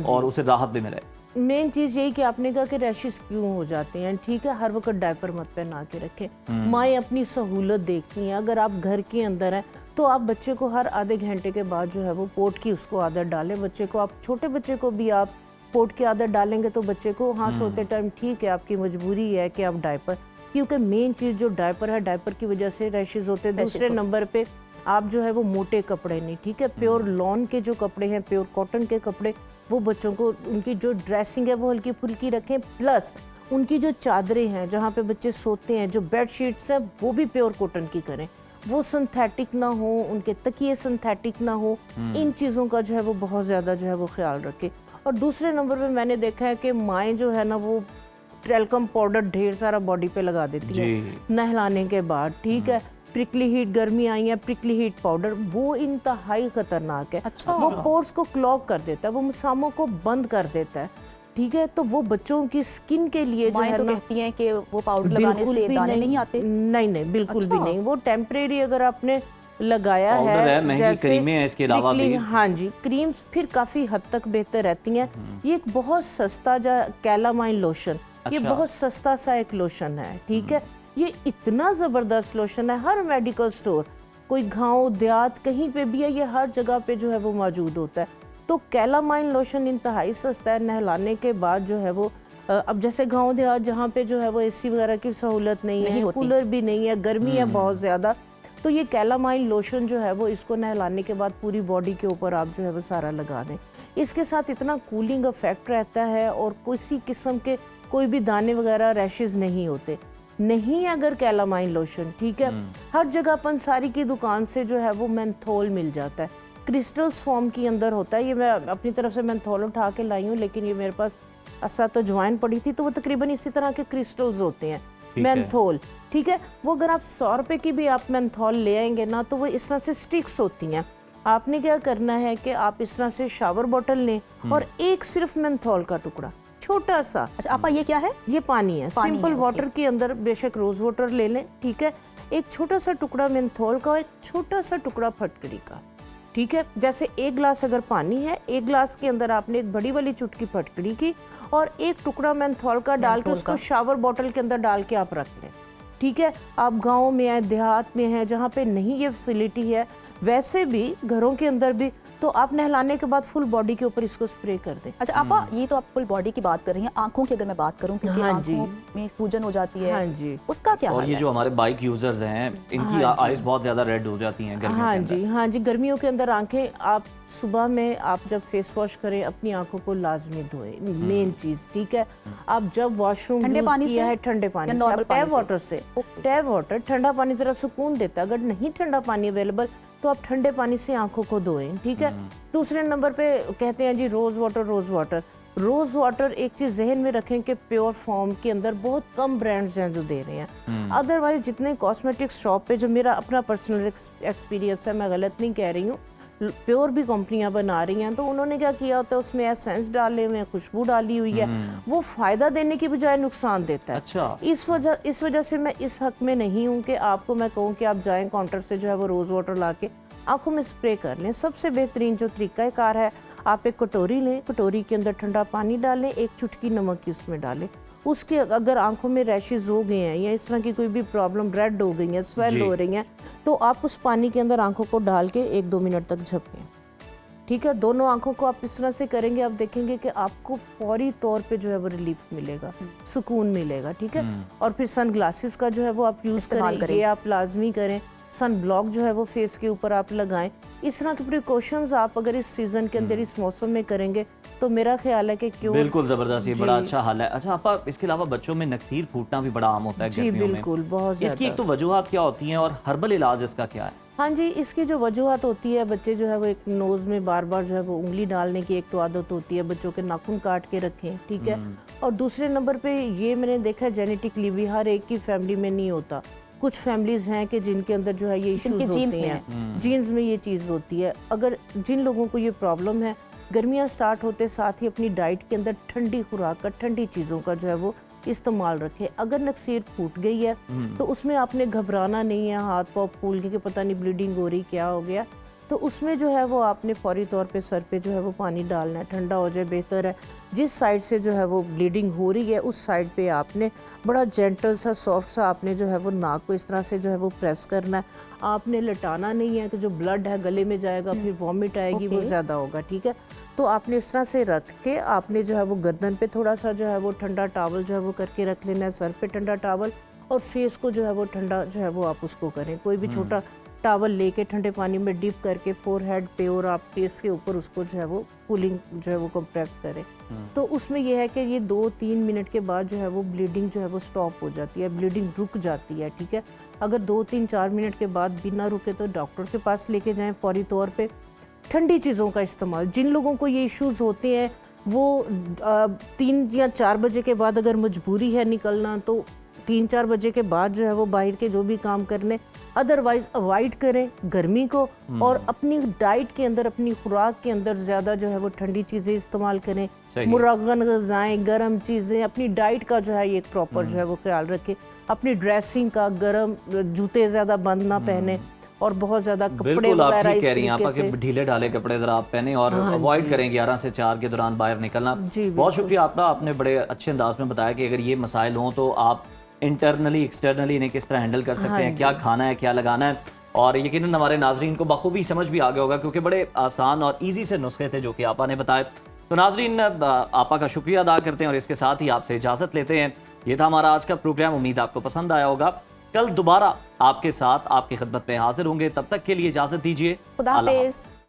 और उसे राहत भी मिले? मेन चीज़ यही कि आपने कहा कि रैशेस क्यों हो जाते हैं, ठीक है, हर वक्त डायपर मत पहना के रखें। माएँ अपनी सहूलत देखती हैं, अगर आप घर के अंदर हैं तो आप बच्चे को हर आधे घंटे के बाद जो है वो पोट की उसको आदत डालें। बच्चे को, आप छोटे बच्चे को भी आप पोट की आदत डालेंगे तो बच्चे को हाँ सोते टाइम ठीक है, आपकी मजबूरी है कि आप डायपर, क्योंकि मेन चीज़ जो डायपर है, डायपर की वजह से रैशेस होते हैं। दूसरे नंबर पे आप जो है वो मोटे कपड़े नहीं, ठीक है, प्योर लॉन के जो कपड़े हैं, प्योर कॉटन के कपड़े, वो बच्चों को उनकी जो ड्रेसिंग है वो हल्की फुल्की रखें, प्लस उनकी जो चादरें हैं जहाँ पे बच्चे सोते हैं, जो बेड शीट्स हैं, वो भी प्योर कॉटन की करें, वो सिंथेटिक ना हो, उनके तकिए सिंथेटिक ना हो। इन चीज़ों का जो है वो बहुत ज़्यादा जो है वो ख्याल रखें। और दूसरे नंबर पे मैंने देखा है कि माएँ जो है ना वो ट्रेलकम पाउडर ढेर सारा बॉडी पे लगा देती है नहलाने के बाद, ठीक है। प्रिकली हीट, गर्मी आई है, प्रिकली हीट पाउडर वो इंतहाई खतरनाक है। वो पोर्स को क्लॉग कर देता है, वो मसामों को बंद कर देता है, ठीक है। तो वो बच्चों की स्किन के लिए जो है तो ना, कहती हैं कि वो पाउडर लगाने से दाने नहीं आते। नहीं, बिल्कुल भी नहीं। वो टेम्परेरी अगर आपने लगाया Powder है, महंगी क्रीमें हैं इसके अलावा prickly- भी। हाँ जी, क्रीम्स फिर काफ़ी हद तक बेहतर रहती हैं। ये एक बहुत सस्ता कैलामाइन लोशन, ये अच्छा। बहुत सस्ता सा एक लोशन है, ठीक है। ये इतना ज़बरदस्त लोशन है, हर मेडिकल स्टोर, कोई गांव देहात कहीं पे भी है, ये हर जगह पे जो है वो मौजूद होता है। तो कैलामाइन लोशन इंतहाई सस्ता है, नहलाने के बाद जो है वो अब जैसे गांव देहात जहाँ पे जो है वो एसी वगैरह की सहूलत नहीं है, होती। कूलर भी नहीं है, गर्मी है बहुत ज़्यादा, तो ये कैलामाइन लोशन जो है वो इसको नहलाने के बाद पूरी बॉडी के ऊपर आप जो है वो सारा लगा दें। इसके साथ इतना कूलिंग इफेक्ट रहता है और किसी किस्म के कोई भी दाने वगैरह रैशेज नहीं होते। नहीं अगर कैलामाइन लोशन, ठीक है, हर जगह पंसारी की दुकान से जो है वो मेंथोल मिल जाता है, क्रिस्टल्स फॉर्म के अंदर होता है। ये मैं अपनी तरफ से मेंथोल उठा के लाई हूँ, लेकिन ये मेरे पास असा तो ज्वाइन पड़ी थी, तो वो तकरीबन इसी तरह के क्रिस्टल्स होते हैं मेंथोल, ठीक है। वो अगर आप 100 रुपए की भी आप मेंथोल ले आएंगे ना, तो वो इस तरह से स्टिक्स होती हैं। आपने क्या करना है कि आप इस तरह से शावर बॉटल लें और एक सिर्फ मेंथोल का टुकड़ा छोटा सा, अच्छा आपा ये क्या है? ये पानी है, पानी सिंपल है, वाटर के अंदर बेशक रोज वाटर ले लें, ठीक है, एक छोटा सा टुकड़ा मेंथोल का और एक छोटा सा टुकड़ा फटकड़ी का, ठीक है। जैसे एक गिलास अगर पानी है, एक गिलास के अंदर आपने एक बड़ी वाली चुटकी फटकड़ी की और एक टुकड़ा मेंथोल का डाल के उसको शावर बॉटल के अंदर डाल के आप रख लें, ठीक है। आप गाँव में हैं, देहात में हैं, जहाँ पे नहीं ये फैसिलिटी है, वैसे भी घरों के अंदर भी, तो आप नहलाने के बाद फुल बॉडी के ऊपर इसको स्प्रे कर दें। अच्छा आपा ये तो आप फुल बॉडी की बात कर रही हैं, आंखों की अगर मैं बात करूं, क्योंकि हाँ जी। आंखों में सूजन हो जाती है, हाँ जी, उसका क्या और हाल ये है? जो हमारे बाइक यूजर्स हैं, इनकी आईज बहुत ज्यादा रेड हो जाती हैं गर्मियों हाँ के अंदर। जी, हाँ जी, गर्मियों के अंदर आंखें, आप सुबह में आप जब फेस वॉश करें अपनी आंखों को लाजमी धोएं, मेन चीज, ठीक है। आप जब वॉशरूम ठंडे यूज पानी किया से है, ठंडे पानी या से, नॉर्मल आप पानी टैप से? वाटर से, टैप वाटर, ठंडा पानी जरा सुकून देता है। अगर नहीं ठंडा पानी अवेलेबल तो आप ठंडे पानी से आंखों को धोएं, ठीक है। दूसरे नंबर पे कहते हैं जी rose water, rose water. Rose water एक चीज जहन में रखें कि प्योर फॉर्म के अंदर बहुत कम ब्रांड्स हैं जो दे रहे हैं। अदरवाइज जितने कॉस्मेटिक्स शॉप पे, जो मेरा अपना पर्सनल एक्सपीरियंस है, मैं गलत नहीं कह रही हूँ, प्योर भी कंपनियां बना रही हैं, तो उन्होंने क्या किया होता है, उसमें एसेंस डाले हुए हैं, खुशबू डाली हुई है, वो फायदा देने की बजाय नुकसान देता है। अच्छा। इस वजह से मैं इस हक में नहीं हूँ कि आपको मैं कहूँ कि आप जाएं काउंटर से जो है वो रोज वाटर ला के आंखों में स्प्रे कर लें। सबसे बेहतरीन जो तरीकाकार है, आप एक कटोरी लें, कटोरी के अंदर ठंडा पानी डालें, एक चुटकी नमक की उसमें डालें। उसके अगर आंखों में रैशेज हो गए हैं या इस तरह की कोई भी प्रॉब्लम, रेड हो गई है, स्वेल हो रही हैं, तो आप उस पानी के अंदर आंखों को डाल के 1-2 मिनट तक झपकें, ठीक है। दोनों आंखों को आप इस तरह से करेंगे, आप देखेंगे कि आपको फौरी तौर पे जो है वो रिलीफ मिलेगा, सुकून मिलेगा, ठीक है। और फिर सन ग्लासेस का जो है वो आप यूज़ करें, ये आप लाजमी करें। सन ब्लॉक जो है वो फेस के ऊपर आप लगाएं। इस तरह के प्रिकॉशंस आप अगर इस सीजन के अंदर, इस मौसम में करेंगे, तो मेरा ख्याल है कि क्यों, बिल्कुल जबरदस्त, ये बड़ा अच्छा हाल है। अच्छा आपा, इसके अलावा बच्चों में नक्सीर फूटना भी बड़ा आम होता है जी गर्मियों में। बिल्कुल, बहुत इसकी ज़्यादा। एक तो वजूहत क्या होती हैं और हर्बल इलाज इसका क्या है? हाँ जी, इसकी जो वजूहत होती है, बच्चे जो है वो एक नोज़ में बार बार जो है वो उंगली डालने की एक तो आदत होती है, बच्चों के नाखून काट के रखें, ठीक है। और दूसरे नंबर पे ये मैंने देखा है जेनेटिकली भी हर एक की फैमिली में नहीं होता। कुछ फैमिलीज हैं कि जिनके अंदर जो है ये इश्यूज होते हैं, जीन्स में ये चीज़ होती है। अगर जिन लोगों को ये प्रॉब्लम है, गर्मियाँ स्टार्ट होते साथ ही अपनी डाइट के अंदर ठंडी खुराक का, ठंडी चीज़ों का जो है वो इस्तेमाल रखें। अगर नक्सीर फूट गई है तो उसमें आपने घबराना नहीं है, हाथ पाँव फूल के पता नहीं ब्लीडिंग हो रही, क्या हो गया, तो उसमें जो है वो आपने फौरी तौर पे सर पे जो है वो पानी डालना है, ठंडा हो जाए बेहतर है। जिस साइड से जो है वो ब्लीडिंग हो रही है उस साइड पे आपने बड़ा जेंटल सा, सॉफ्ट सा आपने जो है वो नाक को इस तरह से जो है वो प्रेस करना है। आपने लटाना नहीं है कि जो ब्लड है गले में जाएगा, फिर वॉमिट आएगी, वो ज़्यादा होगा, ठीक है। तो आपने इस तरह से रख के आपने जो है वो गर्दन पे थोड़ा सा जो है वो ठंडा टॉवल जो है वो करके रख लेना है, सर पे ठंडा टॉवल, और फेस को जो है वो ठंडा जो है वो आप उसको करें। कोई भी छोटा टॉवल लेके ठंडे पानी में डिप करके फोरहेड पे और आप फेस के ऊपर उसको जो है वो कूलिंग जो है वो कंप्रेस करें। तो उसमें यह है कि ये 2-3 मिनट के बाद जो है वो ब्लीडिंग जो है वो स्टॉप हो जाती है, ब्लीडिंग रुक जाती है, ठीक है। अगर 2-3-4 मिनट के बाद भी ना रुके तो डॉक्टर के पास लेके जाएं फौरी तौर पे। ठंडी चीज़ों का इस्तेमाल, जिन लोगों को ये इश्यूज होते हैं वो 3 या 4 बजे के बाद अगर मजबूरी है निकलना तो 3-4 बजे के बाद जो है वो बाहर के जो भी काम करने, अदरवाइज अवॉइड करें गर्मी को। और अपनी डाइट के अंदर, अपनी खुराक के अंदर ज़्यादा जो है वो ठंडी चीज़ें इस्तेमाल करें, मुरगन ग़िज़ाएं, गर्म चीज़ें, अपनी डाइट का जो है ये प्रॉपर जो है वो ख्याल रखें। अपनी ड्रेसिंग का, गर्म जूते ज़्यादा बंद ना पहने और बहुत ज्यादा कपड़े बिल्कुल आप वगैरह ठीक इस कह रही हैं तरीके आपा कि से। ढीले ढाले कपड़े जरा आप पहने और हाँ अवॉइड जी। करें 11 से 4 के दौरान बाहर निकलना। जी, बहुत बिल्कुल। शुक्रिया आपका, आपने बड़े अच्छे अंदाज में बताया कि अगर ये मसाइल हों तो आप इंटरनली एक्सटर्नली इन्हें किस तरह हैंडल कर सकते हाँ हैं, क्या खाना है, क्या लगाना है। और यकीनन हमारे नाजरीन को बखूबी समझ भी आ गया होगा क्योंकि बड़े आसान और ईजी से नुस्खे थे जो कि आपा ने बताए। तो नाजरीन आपा का शुक्रिया अदा करते हैं और इसके साथ ही आपसे इजाज़त लेते हैं। ये था हमारा आज का प्रोग्राम, उम्मीद आपको पसंद आया होगा। कल दोबारा आपके साथ आपकी खिदमत में हाजिर होंगे, तब तक के लिए इजाज़त दीजिए। खुदा अल्लाह हाफिज। हाफ़िज़।